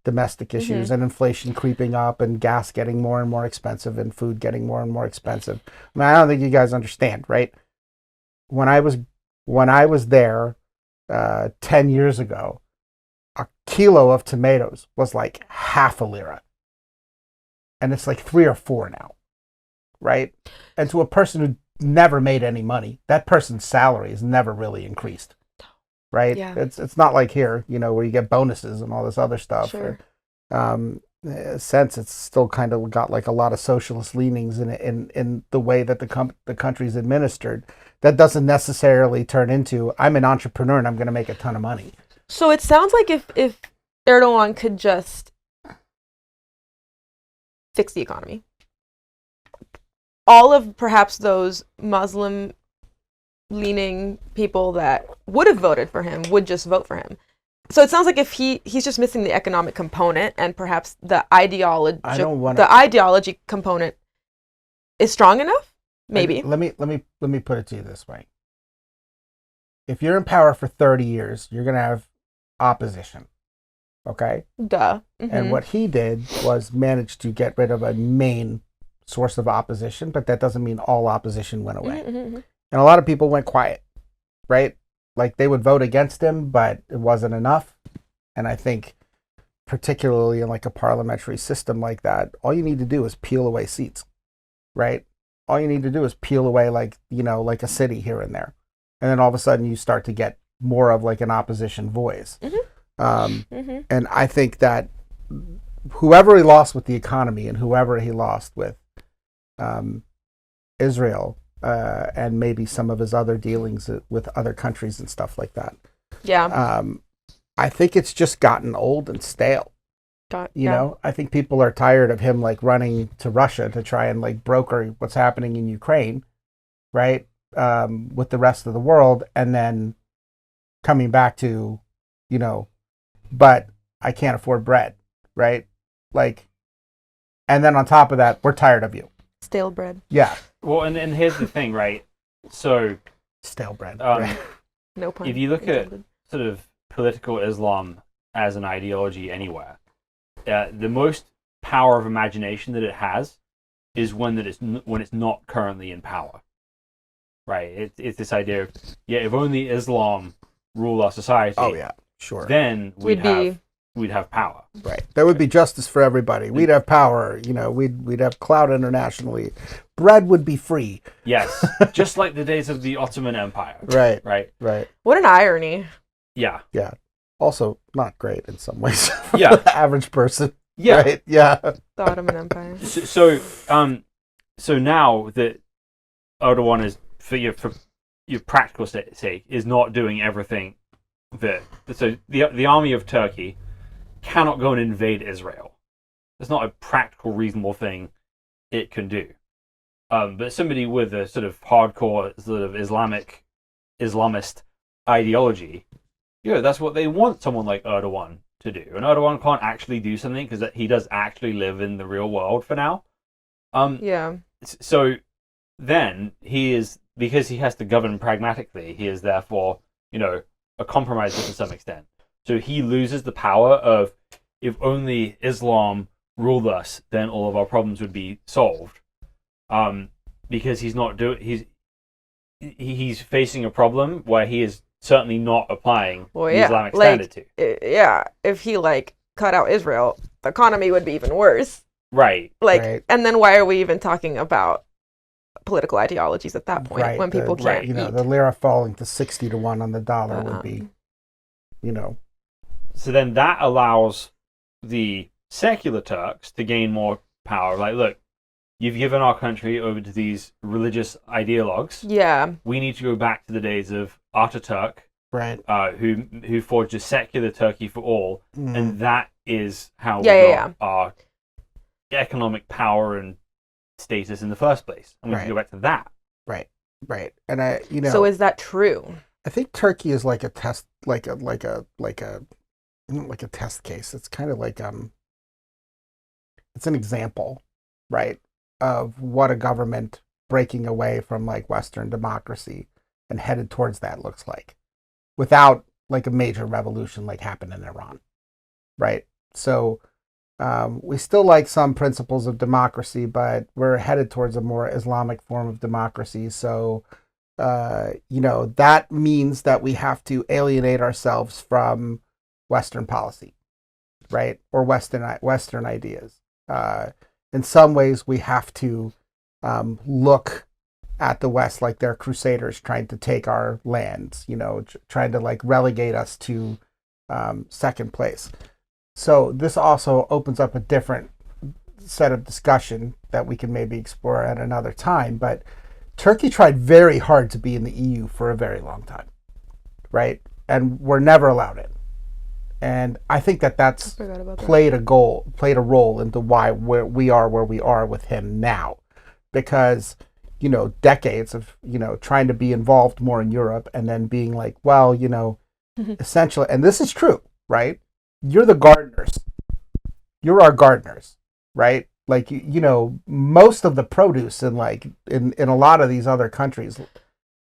Speaker 2: domestic issues and inflation creeping up and gas getting more and more expensive and food getting more and more expensive. I mean, I don't think you guys understand, right? When I was there 10 years ago, a kilo of tomatoes was like half a lira. And it's like 3 or 4 now, right? And to a person who never made any money, that person's salary has never really increased, right?
Speaker 3: Yeah.
Speaker 2: It's not like here, where you get bonuses and all this other stuff.
Speaker 3: Sure.
Speaker 2: In a sense, it's still kind of got like a lot of socialist leanings in the way that the country's administered. That doesn't necessarily turn into, I'm an entrepreneur and I'm going to make a ton of money.
Speaker 3: So it sounds like if Erdogan could just fix the economy, all of perhaps those Muslim leaning people that would have voted for him would just vote for him. So it sounds like if he's just missing the economic component, and perhaps the ideology component is strong enough. Maybe.
Speaker 2: Let me put it to you this way. If you're in power for 30 years, you're going to have opposition. Okay?
Speaker 3: Duh.
Speaker 2: And what he did was manage to get rid of a main source of opposition, but that doesn't mean all opposition went away. And a lot of people went quiet, right? Like they would vote against him, but it wasn't enough. And I think particularly in like a parliamentary system like that, all you need to do is peel away seats, right? All you need to do is peel away like a city here and there. And then all of a sudden you start to get more of like an opposition voice. And I think that whoever he lost with the economy and whoever he lost with Israel, and maybe some of his other dealings with other countries and stuff like that.
Speaker 3: Yeah.
Speaker 2: I think it's just gotten old and stale. I think people are tired of him like running to Russia to try and like broker what's happening in Ukraine, right? With the rest of the world, and then coming back to, but I can't afford bread, right? Like, and then on top of that, we're tired of you.
Speaker 3: Stale bread.
Speaker 2: Yeah.
Speaker 1: Well, and here's the thing, right? So,
Speaker 2: stale bread.
Speaker 3: No pun
Speaker 1: if you look
Speaker 3: intended.
Speaker 1: at sort of political Islam as an ideology anywhere, the most power of imagination that it has is when it's not currently in power, right? It's this idea of, if only Islam ruled our society.
Speaker 2: Oh yeah, sure.
Speaker 1: Then we'd have power.
Speaker 2: Right. There would be justice for everybody. We'd have power. We'd have clout internationally. Bread would be free.
Speaker 1: Yes, just like the days of the Ottoman Empire.
Speaker 2: Right.
Speaker 1: Right.
Speaker 3: What an irony.
Speaker 1: Yeah.
Speaker 2: Yeah. Also, not great in some ways.
Speaker 1: Yeah.
Speaker 2: For the average person.
Speaker 1: Yeah.
Speaker 2: Right? Yeah.
Speaker 3: The Ottoman Empire.
Speaker 1: So now that Erdogan is, for your practical sake, is not doing everything so the army of Turkey cannot go and invade Israel. It's not a practical, reasonable thing it can do. But somebody with a sort of hardcore, sort of Islamist ideology, that's what they want someone like Erdogan to do. And Erdogan can't actually do something because he does actually live in the real world for now.
Speaker 3: Yeah.
Speaker 1: So then he is, because he has to govern pragmatically, he is therefore, a compromise to some extent. So he loses the power of, if only Islam ruled us, then all of our problems would be solved. Because he's facing a problem where he is certainly not applying the Islamic standard to.
Speaker 3: If he cut out Israel, the economy would be even worse.
Speaker 1: Right.
Speaker 2: Right.
Speaker 3: And then why are we even talking about political ideologies at that point when people can't eat?
Speaker 2: The lira falling to 60 to 1 on the dollar would be,
Speaker 1: So then that allows the secular Turks to gain more power. Like, look, you've given our country over to these religious ideologues.
Speaker 3: Yeah.
Speaker 1: We need to go back to the days of Ataturk,
Speaker 2: right,
Speaker 1: who forged a secular Turkey for all, and that is how we got our economic power and status in the first place. And we can go back to that.
Speaker 2: Right. And
Speaker 3: So is that true?
Speaker 2: I think Turkey is like a test, like a test case. It's kind of like it's an example, right, of what a government breaking away from Western democracy and headed towards that looks like, without a major revolution happened in Iran, right? So we still like some principles of democracy, but we're headed towards a more Islamic form of democracy. So that means that we have to alienate ourselves from Western policy, right, or Western ideas. In some ways, we have to look at the West like they're crusaders trying to take our lands, trying to relegate us to second place. So this also opens up a different set of discussion that we can maybe explore at another time. But Turkey tried very hard to be in the EU for a very long time, right? And we're never allowed it. And I think that's played a role into why we are where we are with him now, because decades of trying to be involved more in Europe and then being essentially, and this is true, right? You're the gardeners. You're our gardeners, right? Most of the produce in a lot of these other countries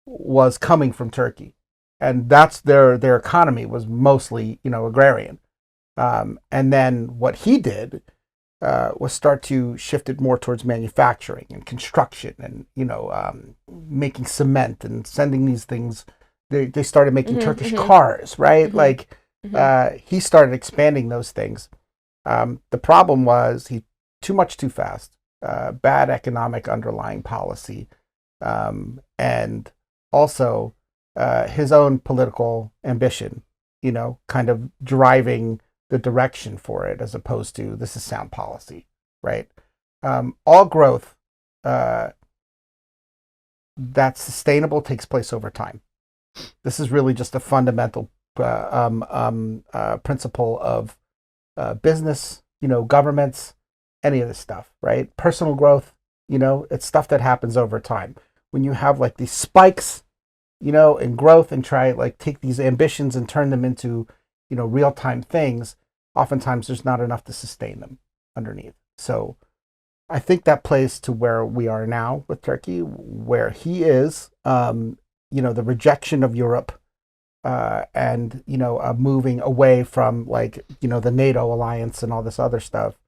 Speaker 2: was coming from Turkey. And that's their economy was mostly, agrarian. And then what he did was start to shift it more towards manufacturing and construction and, making cement and sending these things. They started making Turkish cars, right? He started expanding those things. The problem was too much too fast, bad economic underlying policy, and also his own political ambition, kind of driving the direction for it, as opposed to this is sound policy, right? All growth that's sustainable takes place over time. This is really just a fundamental principle of business, governments, any of this stuff, right? Personal growth, it's stuff that happens over time. When you have these spikes, in growth and try take these ambitions and turn them into, real-time things, oftentimes there's not enough to sustain them underneath. So I think that plays to where we are now with Turkey, where he is, the rejection of Europe, and, moving away from the NATO alliance and all this other stuff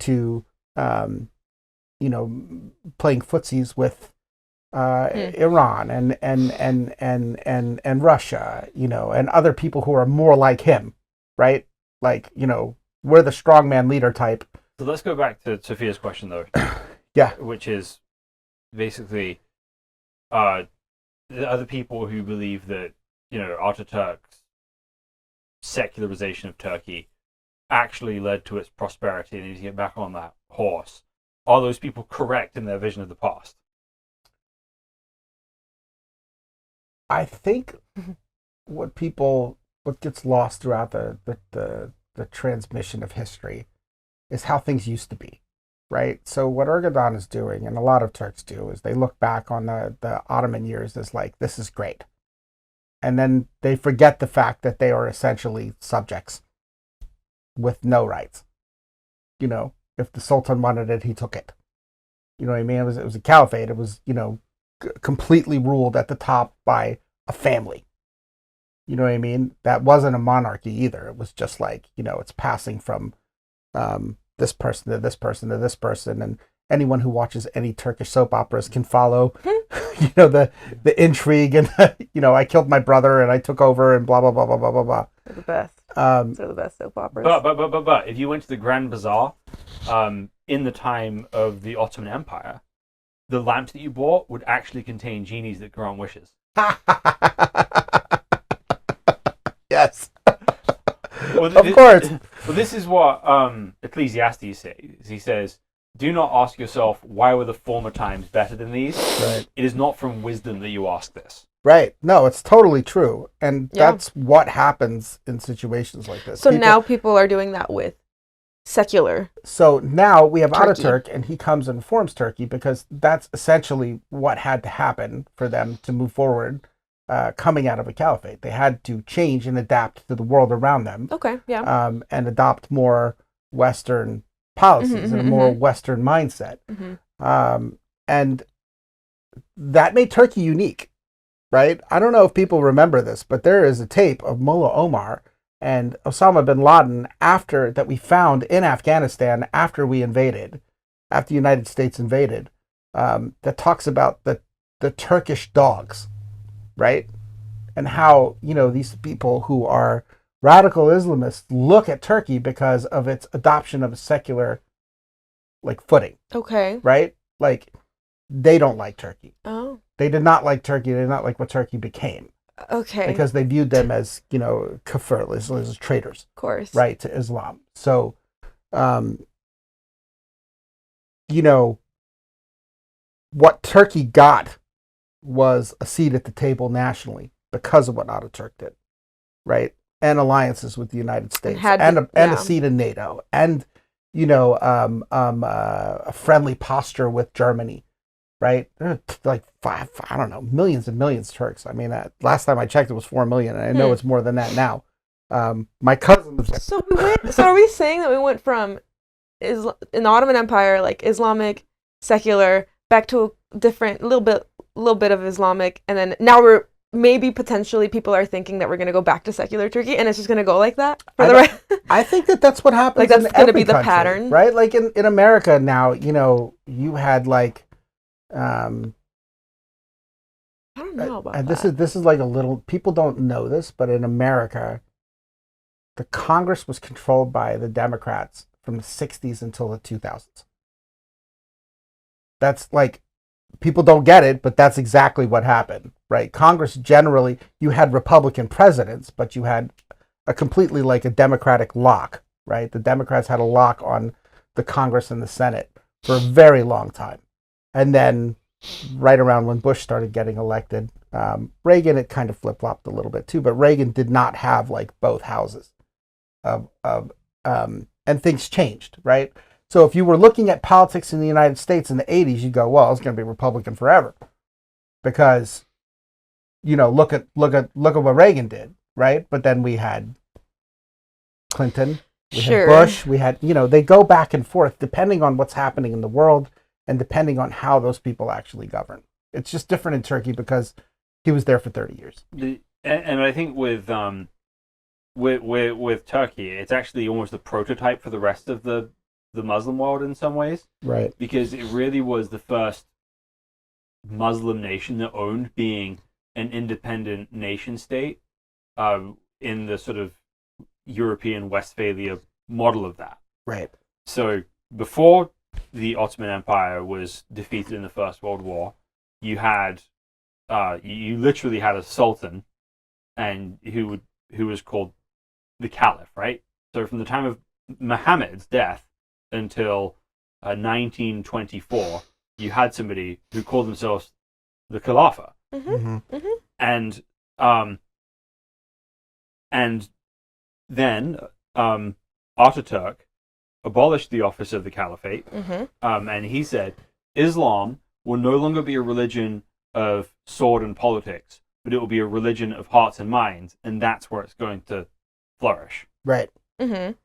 Speaker 2: to, playing footsies with Iran and Russia, and other people who are more like him, right? We're the strongman leader type.
Speaker 1: So let's go back to Sophia's question, though.
Speaker 2: Yeah.
Speaker 1: Which is basically the other people who believe that, Ataturk's secularization of Turkey actually led to its prosperity and need to get back on that horse. Are those people correct in their vision of the past?
Speaker 2: I think what gets lost throughout the transmission of history is how things used to be, right? So what Erdogan is doing, and a lot of Turks do, is they look back on the Ottoman years as this is great. And then they forget the fact that they are essentially subjects with no rights. If the Sultan wanted it, he took it. You know what I mean? It was a caliphate. It was, completely ruled at the top by a family. You know what I mean? That wasn't a monarchy either. It was just like, it's passing from this person to this person to this person. And anyone who watches any Turkish soap operas can follow, the intrigue and, I killed my brother and I took over and blah, blah, blah, blah, blah, blah, blah.
Speaker 3: They're the best. They're the best soap operas.
Speaker 1: But if you went to the Grand Bazaar in the time of the Ottoman Empire, the lamps that you bought would actually contain genies that grant wishes.
Speaker 2: Yes.
Speaker 1: Well,
Speaker 2: of course.
Speaker 1: Well, this is what Ecclesiastes says. He says, "Do not ask yourself, why were the former times better than these?
Speaker 2: Right.
Speaker 1: It is not from wisdom that you ask this."
Speaker 2: Right. No, it's totally true. And that's what happens in situations like this.
Speaker 3: So now people are doing that with secular.
Speaker 2: So now we have
Speaker 3: Turkey.
Speaker 2: Ataturk, and he comes and forms Turkey because that's essentially what had to happen for them to move forward coming out of a caliphate. They had to change and adapt to the world around them.
Speaker 3: Okay, yeah.
Speaker 2: And adopt more Western policies and a more Western mindset. And that made Turkey unique, right? I don't know if people remember this, but there is a tape of Mullah Omar and Osama bin Laden that we found in Afghanistan after the United States invaded, that talks about the Turkish dogs, right? And how, these people who are radical Islamists look at Turkey because of its adoption of a secular, footing,
Speaker 3: Okay.
Speaker 2: right? They don't like Turkey.
Speaker 3: Oh.
Speaker 2: They did not like Turkey. They did not like what Turkey became.
Speaker 3: Okay.
Speaker 2: Because they viewed them as, kafir, as traitors,
Speaker 3: of course.
Speaker 2: right, to Islam. So, what Turkey got was a seat at the table nationally because of what Ataturk did, right? And alliances with the United States and a seat in NATO and, a friendly posture with Germany, right? I don't know, millions and millions of Turks. I mean, last time I checked, it was 4 million, and I know it's more than that now. My cousin was
Speaker 3: So are we saying that we went from an Ottoman Empire, Islamic, secular, back to a different, little bit of Islamic, and then now we're maybe potentially people are thinking that we're going to go back to secular Turkey, and it's just going to go like that for the rest.
Speaker 2: I think that's what happens.
Speaker 3: That's
Speaker 2: going to
Speaker 3: be the
Speaker 2: country,
Speaker 3: pattern,
Speaker 2: right? In America now, you had I
Speaker 3: don't know about
Speaker 2: and
Speaker 3: that.
Speaker 2: this is a little, people don't know this, but in America, the Congress was controlled by the Democrats from the 60s until the 2000s. That's people don't get it, but that's exactly what happened, right? Congress generally, you had Republican presidents, but you had a completely a Democratic lock, right? The Democrats had a lock on the Congress and the Senate for a very long time. And then right around when Bush started getting elected, Reagan, it kind of flip-flopped a little bit too, but Reagan did not have both houses and things changed, right? So if you were looking at politics in the United States in the 80s, you'd go, well, it's going to be Republican forever. Because, look at what Reagan did, right? But then we had Clinton, we had Bush, we had, they go back and forth depending on what's happening in the world and depending on how those people actually govern. It's just different in Turkey because he was there for 30 years.
Speaker 1: And I think with Turkey, it's actually almost a prototype for the rest of the Muslim world in some ways.
Speaker 2: Right.
Speaker 1: Because it really was the first Muslim nation that owned being an independent nation state in the sort of European Westphalia model of that.
Speaker 2: Right.
Speaker 1: So before the Ottoman Empire was defeated in the First World War, you had you literally had a sultan, and who was called the Caliph, right? So from the time of Muhammad's death until 1924, you had somebody who called themselves the Khalifa, and then Ataturk abolished the office of the Caliphate, and he said Islam will no longer be a religion of sword and politics, but it will be a religion of hearts and minds, and that's where it's going to flourish.
Speaker 2: Right.
Speaker 1: And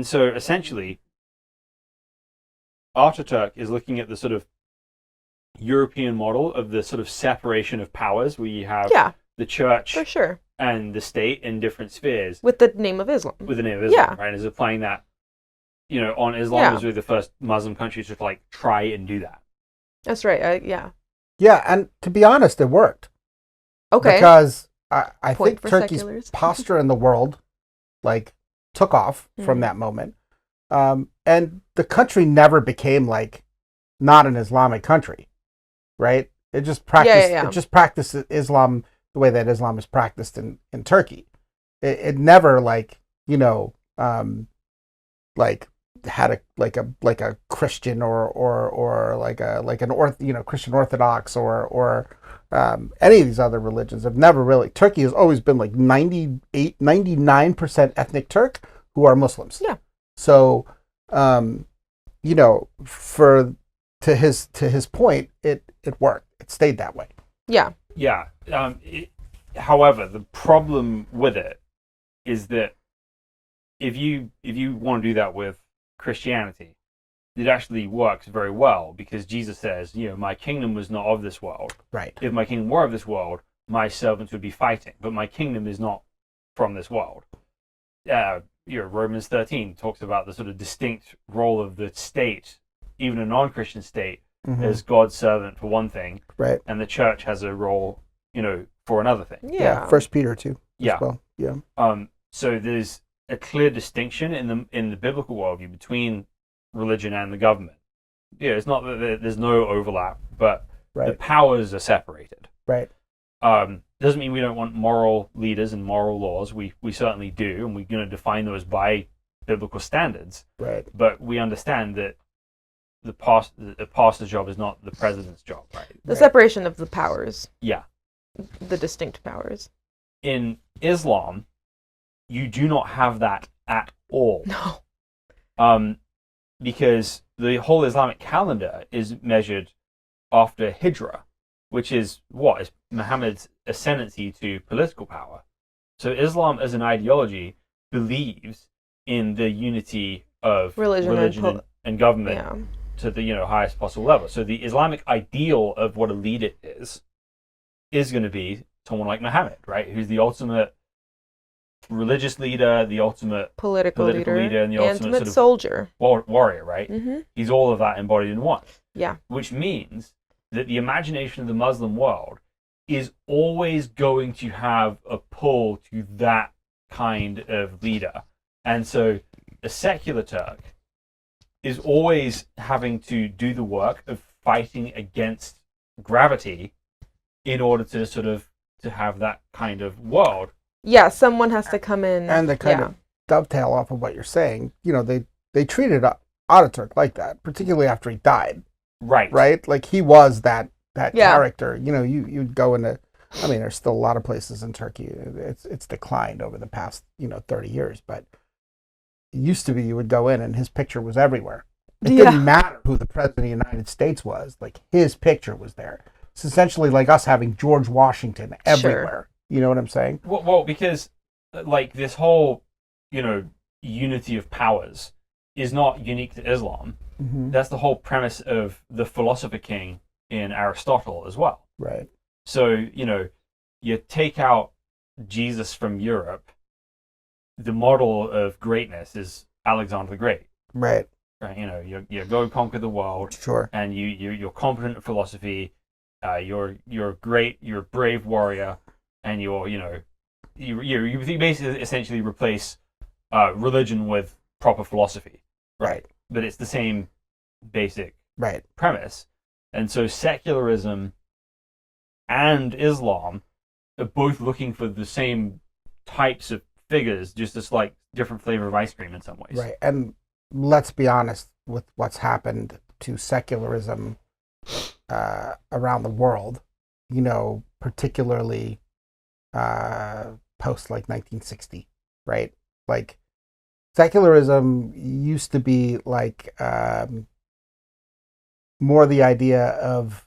Speaker 1: so essentially, Ataturk is looking at the sort of European model of the sort of separation of powers, where you have the church
Speaker 3: for sure
Speaker 1: and the state in different spheres
Speaker 3: With the name of Islam.
Speaker 1: with the name of Islam,
Speaker 3: Yeah.
Speaker 1: right? And is applying that, on Islam
Speaker 3: Yeah.
Speaker 1: was really the first Muslim country to like try and do that.
Speaker 3: That's right. Yeah.
Speaker 2: Yeah, and to be honest, it worked.
Speaker 3: Okay.
Speaker 2: Because I
Speaker 3: Point
Speaker 2: think
Speaker 3: for
Speaker 2: Turkey's
Speaker 3: seculars.
Speaker 2: posture in the world, like, took off from
Speaker 3: Mhm.
Speaker 2: that moment. And the country never became, like, not an Islamic country, right? It just practiced,
Speaker 3: yeah.
Speaker 2: It just practiced Islam the way that Islam is practiced in Turkey. It never, like, like, had a Christian or like an Christian Orthodox or any of these other religions have never really. Turkey has always been like 99% ethnic Turk who are Muslims.
Speaker 3: Yeah.
Speaker 2: So, to his point, it worked. It stayed that way.
Speaker 3: Yeah.
Speaker 1: Yeah. However, the problem with it is that if you want to do that with Christianity, it actually works very well because Jesus says, my kingdom was not of this world.
Speaker 2: Right.
Speaker 1: If my kingdom were of this world, my servants would be fighting, but my kingdom is not from this world. Romans 13 talks about the sort of distinct role of the state, even a non-Christian state,
Speaker 2: Mhm.
Speaker 1: as God's servant for one thing,
Speaker 2: Right.
Speaker 1: and the church has a role, for another thing.
Speaker 3: Yeah.
Speaker 2: First Peter 2.
Speaker 1: Yeah.
Speaker 2: As well. Yeah.
Speaker 1: So there's a clear distinction in the biblical worldview between religion and the government. It's not that there's no overlap, but the
Speaker 2: Right.
Speaker 1: powers are separated.
Speaker 2: Right.
Speaker 1: Doesn't mean we don't want moral leaders and moral laws. We certainly do, and we're going to define those by biblical standards.
Speaker 2: Right.
Speaker 1: But we understand that the pastor's job is not the president's job, right?
Speaker 3: The separation of the powers.
Speaker 1: Yeah.
Speaker 3: The distinct powers.
Speaker 1: In Islam, you do not have that at all.
Speaker 3: No.
Speaker 1: Because the whole Islamic calendar is measured after Hijrah, which is is Muhammad's ascendancy to political power. So Islam as an ideology believes in the unity of religion and government
Speaker 3: Yeah.
Speaker 1: to the highest possible level. So the Islamic ideal of what a leader is going to be someone like Muhammad, right? Who's the ultimate religious leader, the ultimate
Speaker 3: Political leader,
Speaker 1: and the ultimate sort of
Speaker 3: soldier.
Speaker 1: warrior, right?
Speaker 3: Mm-hmm.
Speaker 1: He's all of that embodied in one.
Speaker 3: Yeah.
Speaker 1: Which means that the imagination of the Muslim world is always going to have a pull to that kind of leader. And so a secular Turk is always having to do the work of fighting against gravity in order to sort of to have that kind of world.
Speaker 3: Yeah, someone has to come in.
Speaker 2: And to kind of dovetail off of what you're saying, they treated Ataturk like that, particularly after he died.
Speaker 1: Right.
Speaker 2: Right? Like he was that
Speaker 3: Yeah.
Speaker 2: character. You'd go into, I mean, there's still a lot of places in Turkey. It's declined over the past, 30 years, but it used to be you would go in and his picture was everywhere. It didn't matter who the president of the United States was. Like his picture was there. It's essentially like us having George Washington everywhere. You know what I'm saying?
Speaker 1: Well, because like this whole, unity of powers is not unique to Islam.
Speaker 2: Mm-hmm.
Speaker 1: That's the whole premise of the philosopher king in Aristotle as well.
Speaker 2: Right.
Speaker 1: So, you take out Jesus from Europe, the model of greatness is Alexander the Great.
Speaker 2: Right.
Speaker 1: Right? You go conquer the world,
Speaker 2: Sure.
Speaker 1: and you're competent in philosophy. You're great. You're a brave warrior, and you basically essentially replace religion with proper philosophy.
Speaker 2: Right.
Speaker 1: But it's the same basic
Speaker 2: Right.
Speaker 1: premise. And so secularism and Islam are both looking for the same types of figures, just as like different flavor of ice cream in some ways.
Speaker 2: Right. And let's be honest with what's happened to secularism around the world, particularly post like 1960, right? Like secularism used to be like more the idea of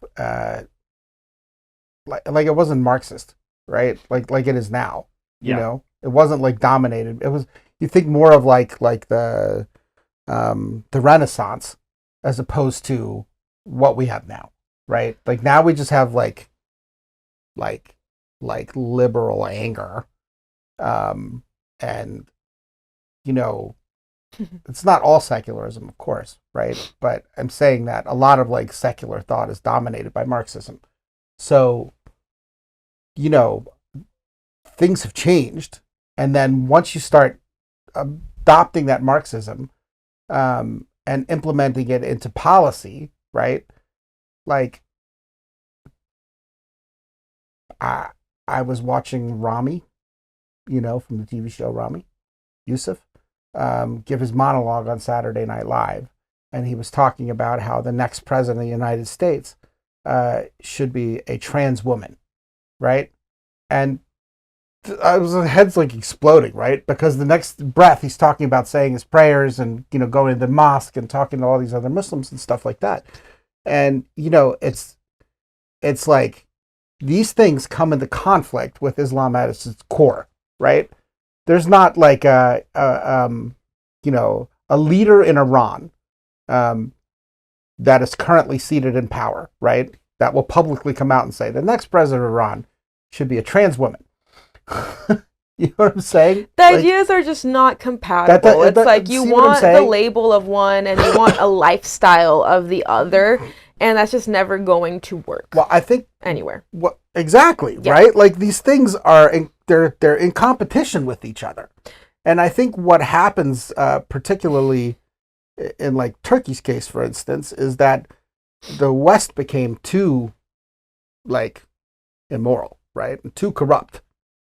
Speaker 2: like it wasn't Marxist, right? Like it is now. It wasn't like dominated. It was, you think more of like the Renaissance as opposed to what we have now, right? Like now we just have like liberal anger And, it's not all secularism, of course, right? But I'm saying that a lot of like secular thought is dominated by Marxism. So, things have changed. And then once you start adopting that Marxism and implementing it into policy, right? Like, I was watching Rami, from the TV show Rami, Yusuf, give his monologue on Saturday Night Live. And he was talking about how the next president of the United States should be a trans woman, right? And the head's like exploding, right? Because the next breath he's talking about saying his prayers and, going to the mosque and talking to all these other Muslims and stuff like that. And, it's like these things come into conflict with Islam at its core, right? There's not like a leader in Iran that is currently seated in power, right? That will publicly come out and say the next president of Iran should be a trans woman. You know what I'm saying?
Speaker 3: The ideas are just not compatible. It's like you want the label of one and you want a lifestyle of the other, and that's just never going to work.
Speaker 2: Well, I think
Speaker 3: anywhere.
Speaker 2: Exactly, yeah. Right? Like these things are they're in competition with each other. And I think what happens particularly in like Turkey's case, for instance, is that the West became too like immoral, right? And too corrupt.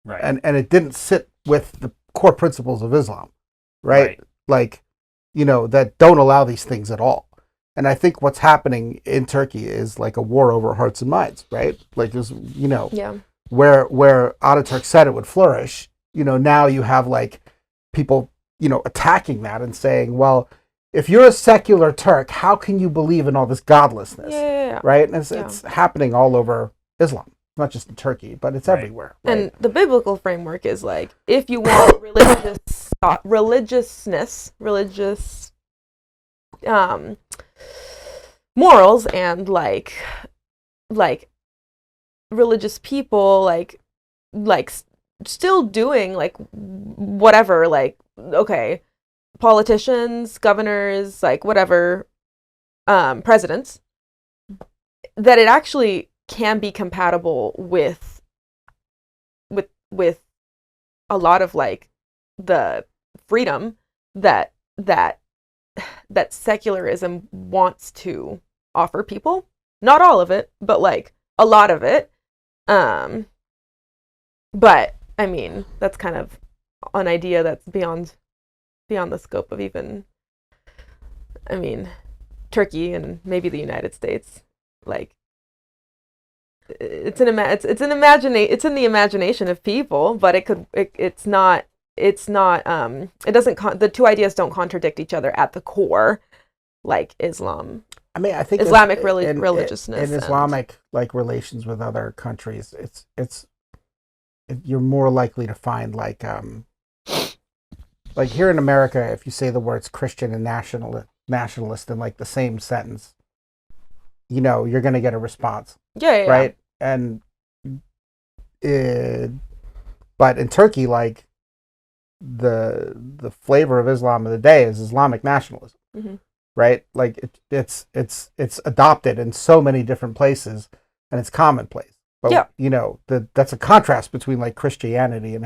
Speaker 1: Right.
Speaker 2: And it didn't sit with the core principles of Islam, right? Like, that don't allow these things at all. And I think what's happening in Turkey is like a war over hearts and minds, right? Like there's, where Ataturk said it would flourish, now you have like people, attacking that and saying, well, if you're a secular Turk, how can you believe in all this godlessness?
Speaker 3: Yeah.
Speaker 2: Right? And it's happening all over Islam. Not just in Turkey, but it's everywhere. Right?
Speaker 3: And the biblical framework is like, if you want religious morals and like religious people, like still doing like whatever, like, okay, politicians, governors, like whatever, presidents, that it actually can be compatible with a lot of like the freedom that secularism wants to offer people. Not all of it, but like a lot of it. But I mean, that's kind of an idea that's beyond the scope of even, Turkey and maybe the United States. Like, it's in the imagination of people, but it doesn't, the two ideas don't contradict each other at the core, like Islam.
Speaker 2: I think
Speaker 3: Islamic religiousness
Speaker 2: and Islamic like relations with other countries, you're more likely to find like here in America, if you say the words Christian and nationalist in like the same sentence, you're going to get a response.
Speaker 3: Yeah.
Speaker 2: Right. And but in Turkey, like the flavor of Islam of the day is Islamic nationalism. Mm-hmm. Right. Like it's adopted in so many different places and it's commonplace. But that's a contrast between like Christianity and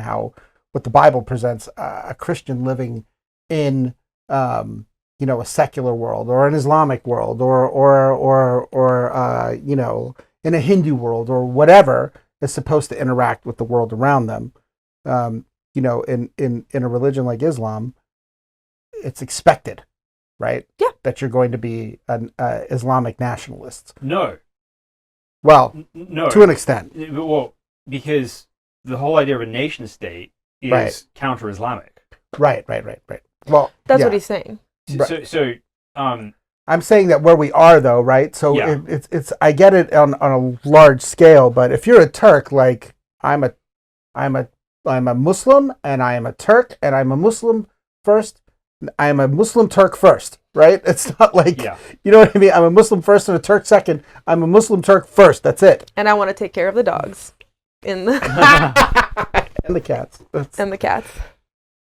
Speaker 2: what the Bible presents a Christian living in a secular world or an Islamic world or in a Hindu world or whatever is supposed to interact with the world around them. In a religion like Islam, it's expected, right?
Speaker 3: Yeah.
Speaker 2: That you're going to be an Islamic nationalist.
Speaker 1: No.
Speaker 2: Well,
Speaker 1: no.
Speaker 2: To an extent.
Speaker 1: Well, because the whole idea of a nation state is counter-Islamic.
Speaker 2: Right. Well,
Speaker 3: that's what he's saying.
Speaker 1: So,
Speaker 2: I'm saying that where we are, though, right? So it's I get it on a large scale, but if you're a Turk, like I'm a Muslim and I am a Turk and I'm a Muslim first. I am a Muslim Turk first, right? It's not like you know what I mean. I'm a Muslim first and a Turk second. I'm a Muslim Turk first. That's it.
Speaker 3: And I want to take care of the dogs.
Speaker 2: And the cats.
Speaker 3: and the cats.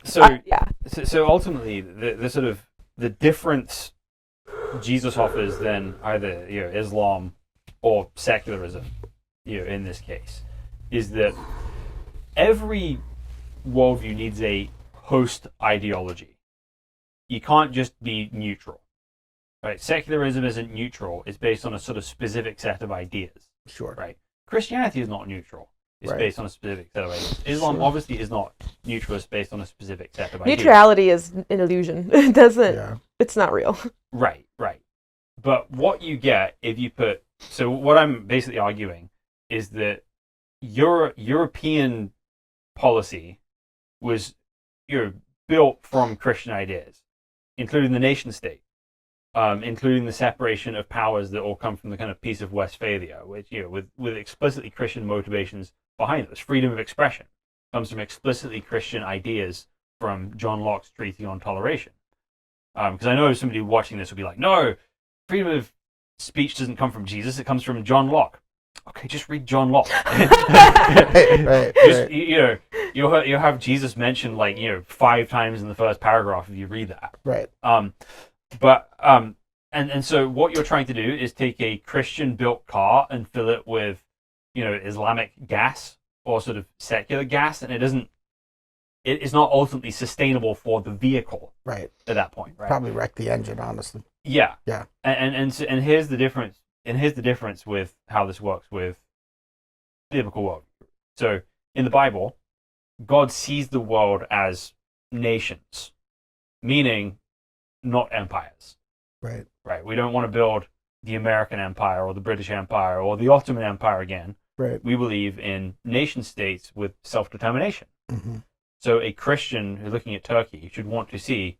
Speaker 1: So,
Speaker 3: Yeah.
Speaker 1: so ultimately, the sort of the difference Jesus offers than either Islam or secularism, in this case, is that every worldview needs a host ideology. You can't just be neutral, right? Secularism isn't neutral; it's based on a sort of specific set of ideas.
Speaker 2: Sure.
Speaker 1: Right. Christianity is not neutral. It's
Speaker 2: Right.
Speaker 1: based on a specific set of ideas. Islam
Speaker 2: Sure.
Speaker 1: obviously is not neutral. It's based on a specific set of ideas.
Speaker 3: Neutrality is an illusion. It doesn't.
Speaker 2: Yeah.
Speaker 3: It's not real.
Speaker 1: Right. But what you get if you put... So what I'm basically arguing is that European policy was built from Christian ideas, including the nation state, including the separation of powers that all come from the kind of Peace of Westphalia, which with explicitly Christian motivations behind it. Freedom of expression comes from explicitly Christian ideas from John Locke's Treatise on Toleration. Because I know somebody watching this will be like, no, freedom of speech doesn't come from Jesus, it comes from John Locke. Okay, just read John Locke.
Speaker 2: Right.
Speaker 1: Just, you'll have Jesus mentioned 5 times in the first paragraph if you read that.
Speaker 2: Right.
Speaker 1: And so what you're trying to do is take a Christian built car and fill it with Islamic gas or sort of secular gas, and it's not ultimately sustainable for the vehicle
Speaker 2: Right.
Speaker 1: at that point, right?
Speaker 2: Probably wreck the engine, honestly.
Speaker 1: Yeah.
Speaker 2: Yeah.
Speaker 1: And here's the difference. And here's the difference with how this works with biblical world. So in the Bible, God sees the world as nations, meaning not empires.
Speaker 2: Right.
Speaker 1: Right. We don't want to build the American Empire or the British Empire or the Ottoman Empire again.
Speaker 2: Right.
Speaker 1: We believe in nation states with self-determination.
Speaker 2: Mm-hmm.
Speaker 1: So a Christian who's looking at Turkey should want to see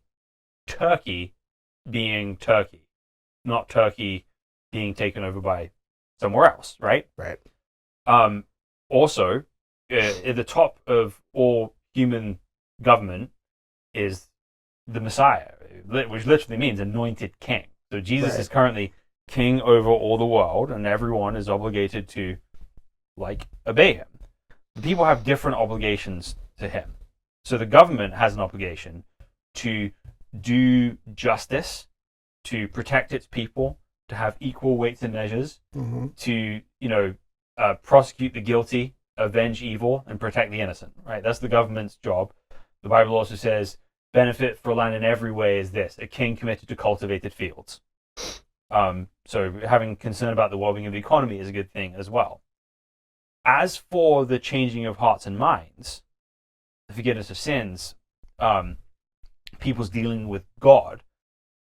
Speaker 1: Turkey being Turkey, not Turkey being taken over by somewhere else, right?
Speaker 2: Right.
Speaker 1: Also, at the top of all human government is the Messiah, which literally means anointed king. So Jesus
Speaker 2: Right.
Speaker 1: is currently king over all the world, and everyone is obligated to obey him. The people have different obligations to him. So the government has an obligation to do justice, to protect its people, to have equal weights and measures,
Speaker 2: Mm-hmm.
Speaker 1: to prosecute the guilty, avenge evil, and protect the innocent. Right? That's the government's job. The Bible also says, benefit for land in every way is this: a king committed to cultivated fields. So having concern about the well-being of the economy is a good thing as well. As for the changing of hearts and minds, the forgiveness of sins, people's dealing with God,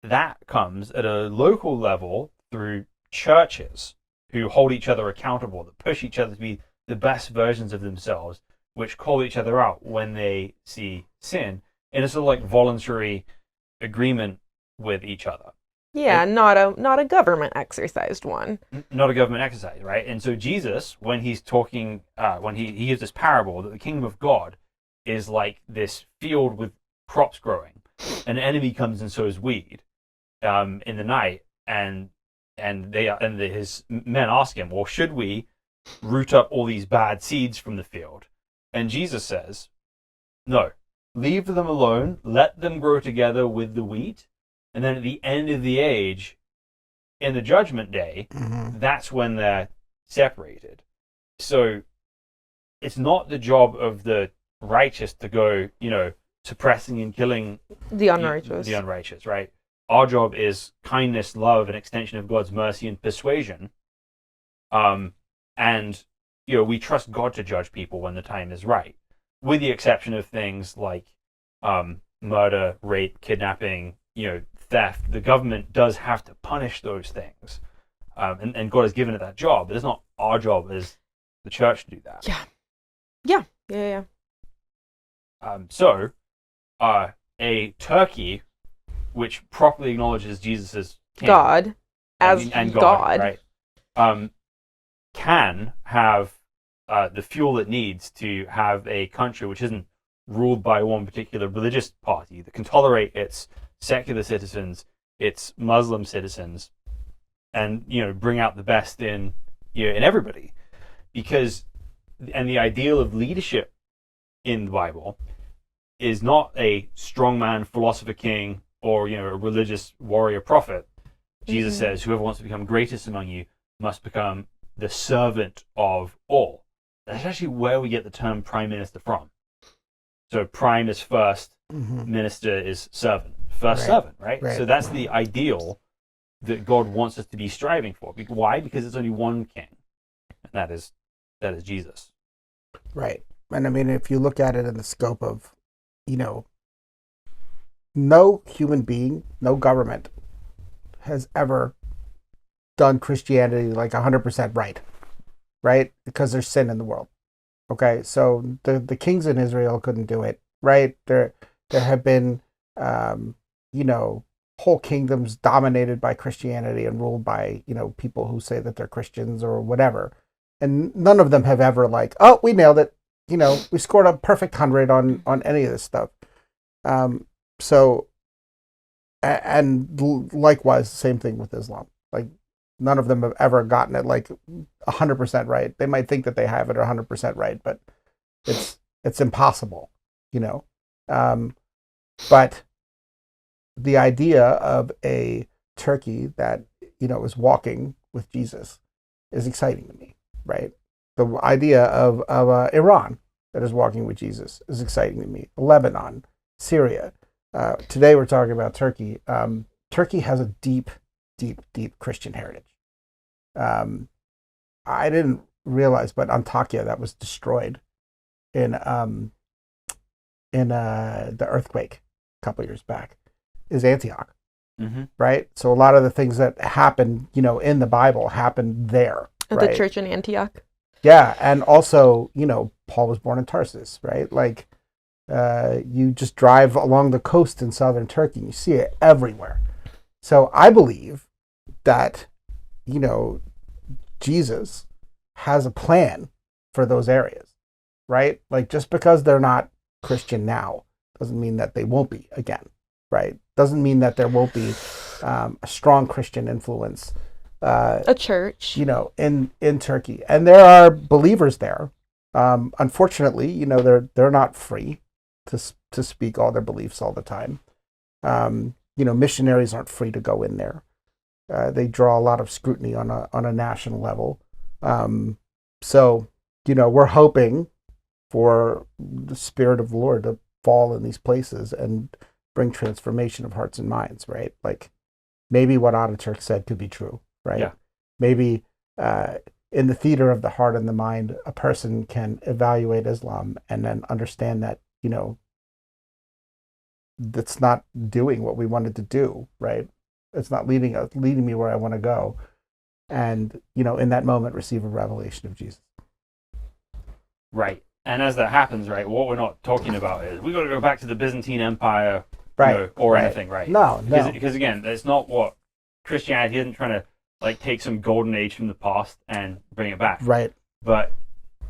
Speaker 1: that comes at a local level through churches who hold each other accountable, that push each other to be the best versions of themselves, which call each other out when they see sin, in a sort of voluntary agreement with each other.
Speaker 3: Yeah, not a government exercised one.
Speaker 1: Not a government exercise, right? And so Jesus, when he's talking, when he gives this parable that the kingdom of God is like this field with crops growing, an enemy comes and sows weed in the night, and his men ask him, well, should we root up all these bad seeds from the field? And Jesus says, no, leave them alone, let them grow together with the wheat, and then at the end of the age, in the judgment day,
Speaker 2: Mm-hmm.
Speaker 1: that's when they're separated. So it's not the job of the righteous to go, suppressing and killing
Speaker 3: The unrighteous.
Speaker 1: the unrighteous, right? Our job is kindness, love, and extension of God's mercy and persuasion. And we trust God to judge people when the time is right, with the exception of things like murder, rape, kidnapping, theft. The government does have to punish those things, and God has given it that job. But it's not our job as the church to do that.
Speaker 3: Yeah.
Speaker 1: So, a Turkey which properly acknowledges Jesus as king,
Speaker 3: God as
Speaker 1: and
Speaker 3: God.
Speaker 1: right? Can have the fuel it needs to have a country which isn't ruled by one particular religious party, that can tolerate its secular citizens, its Muslim citizens, and bring out the best in everybody. Because the ideal of leadership in the Bible is not a strongman, philosopher king, or a religious warrior prophet. Jesus says, whoever wants to become greatest among you must become the servant of all. That's actually where we get the term prime minister from. So prime is first, minister is servant. First servant, right? So that's the ideal that God wants us to be striving for. Why? Because there's only one king, and that is Jesus.
Speaker 2: Right. And I mean, if you look at it in the scope of, no human being, no government has ever done Christianity like 100% right? Because there's sin in the world. Okay, so the kings in Israel couldn't do it, right? There have been, whole kingdoms dominated by Christianity and ruled by, people who say that they're Christians or whatever. And none of them have ever like, oh, we nailed it. We scored a perfect 100 on any of this stuff. And likewise, the same thing with Islam. Like, none of them have ever gotten it like 100% right. They might think that they have it 100% right, but it's impossible, But the idea of a Turkey that, is walking with Jesus is exciting to me, right? The idea of Iran that is walking with Jesus is exciting to me. Lebanon, Syria. Today we're talking about Turkey. Turkey has a deep Christian heritage. I didn't realize, but Antakya, that was destroyed in the earthquake a couple years back, is Antioch, right? So a lot of the things that happened, in the Bible happened there.
Speaker 3: At
Speaker 2: right?
Speaker 3: the church in Antioch.
Speaker 2: Yeah, and also, Paul was born in Tarsus, right? Like, you just drive along the coast in southern Turkey, and you see it everywhere. So I believe that, Jesus has a plan for those areas, right? Like, just because they're not Christian now doesn't mean that they won't be again, right? Doesn't mean that there won't be a strong Christian influence.
Speaker 3: A church.
Speaker 2: In Turkey. And there are believers there. Unfortunately, they're not free to speak all their beliefs all the time. Missionaries aren't free to go in there. They draw a lot of scrutiny on a national level. So, we're hoping for the Spirit of the Lord to fall in these places and bring transformation of hearts and minds, right? Like, maybe what Ataturk said could be true, right?
Speaker 1: Yeah. Maybe
Speaker 2: in the theater of the heart and the mind, a person can evaluate Islam and then understand that, that's not doing what we wanted to do, right? It's not leading me where I want to go. And, in that moment, receive a revelation of Jesus.
Speaker 1: Right. And as that happens, right, what we're not talking about is we've got to go back to the Byzantine Empire,
Speaker 2: right,
Speaker 1: or anything, right?
Speaker 2: No.
Speaker 1: Because again, that's not what Christianity isn't trying to like take some golden age from the past and bring it back.
Speaker 2: Right.
Speaker 1: But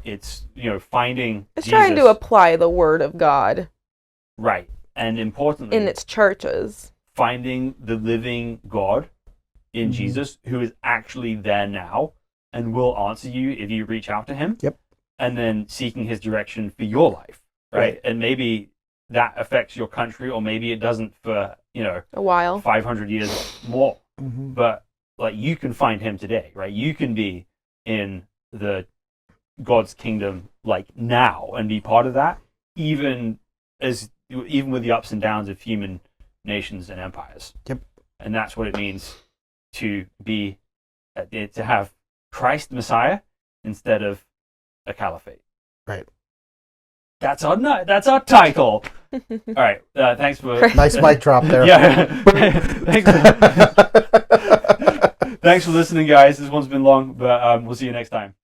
Speaker 1: it's, finding
Speaker 3: It's
Speaker 1: Jesus,
Speaker 3: trying to apply the word of God.
Speaker 1: Right. And importantly,
Speaker 3: in its churches.
Speaker 1: Finding the living God in Jesus, who is actually there now and will answer you if you reach out to him.
Speaker 2: Yep.
Speaker 1: And then seeking his direction for your life. Right. And maybe that affects your country, or maybe it doesn't for,
Speaker 3: a while,
Speaker 1: 500 years more. But like, you can find him today, right? You can be in the God's kingdom like now and be part of that, even with the ups and downs of human nations and empires.
Speaker 2: Yep. And
Speaker 1: that's what it means to have Christ the Messiah instead of a caliphate.
Speaker 2: Right.
Speaker 1: That's our title. All right. Thanks for
Speaker 2: nice mic drop there.
Speaker 1: Yeah. Thanks for listening, guys. This one's been long, but we'll see you next time.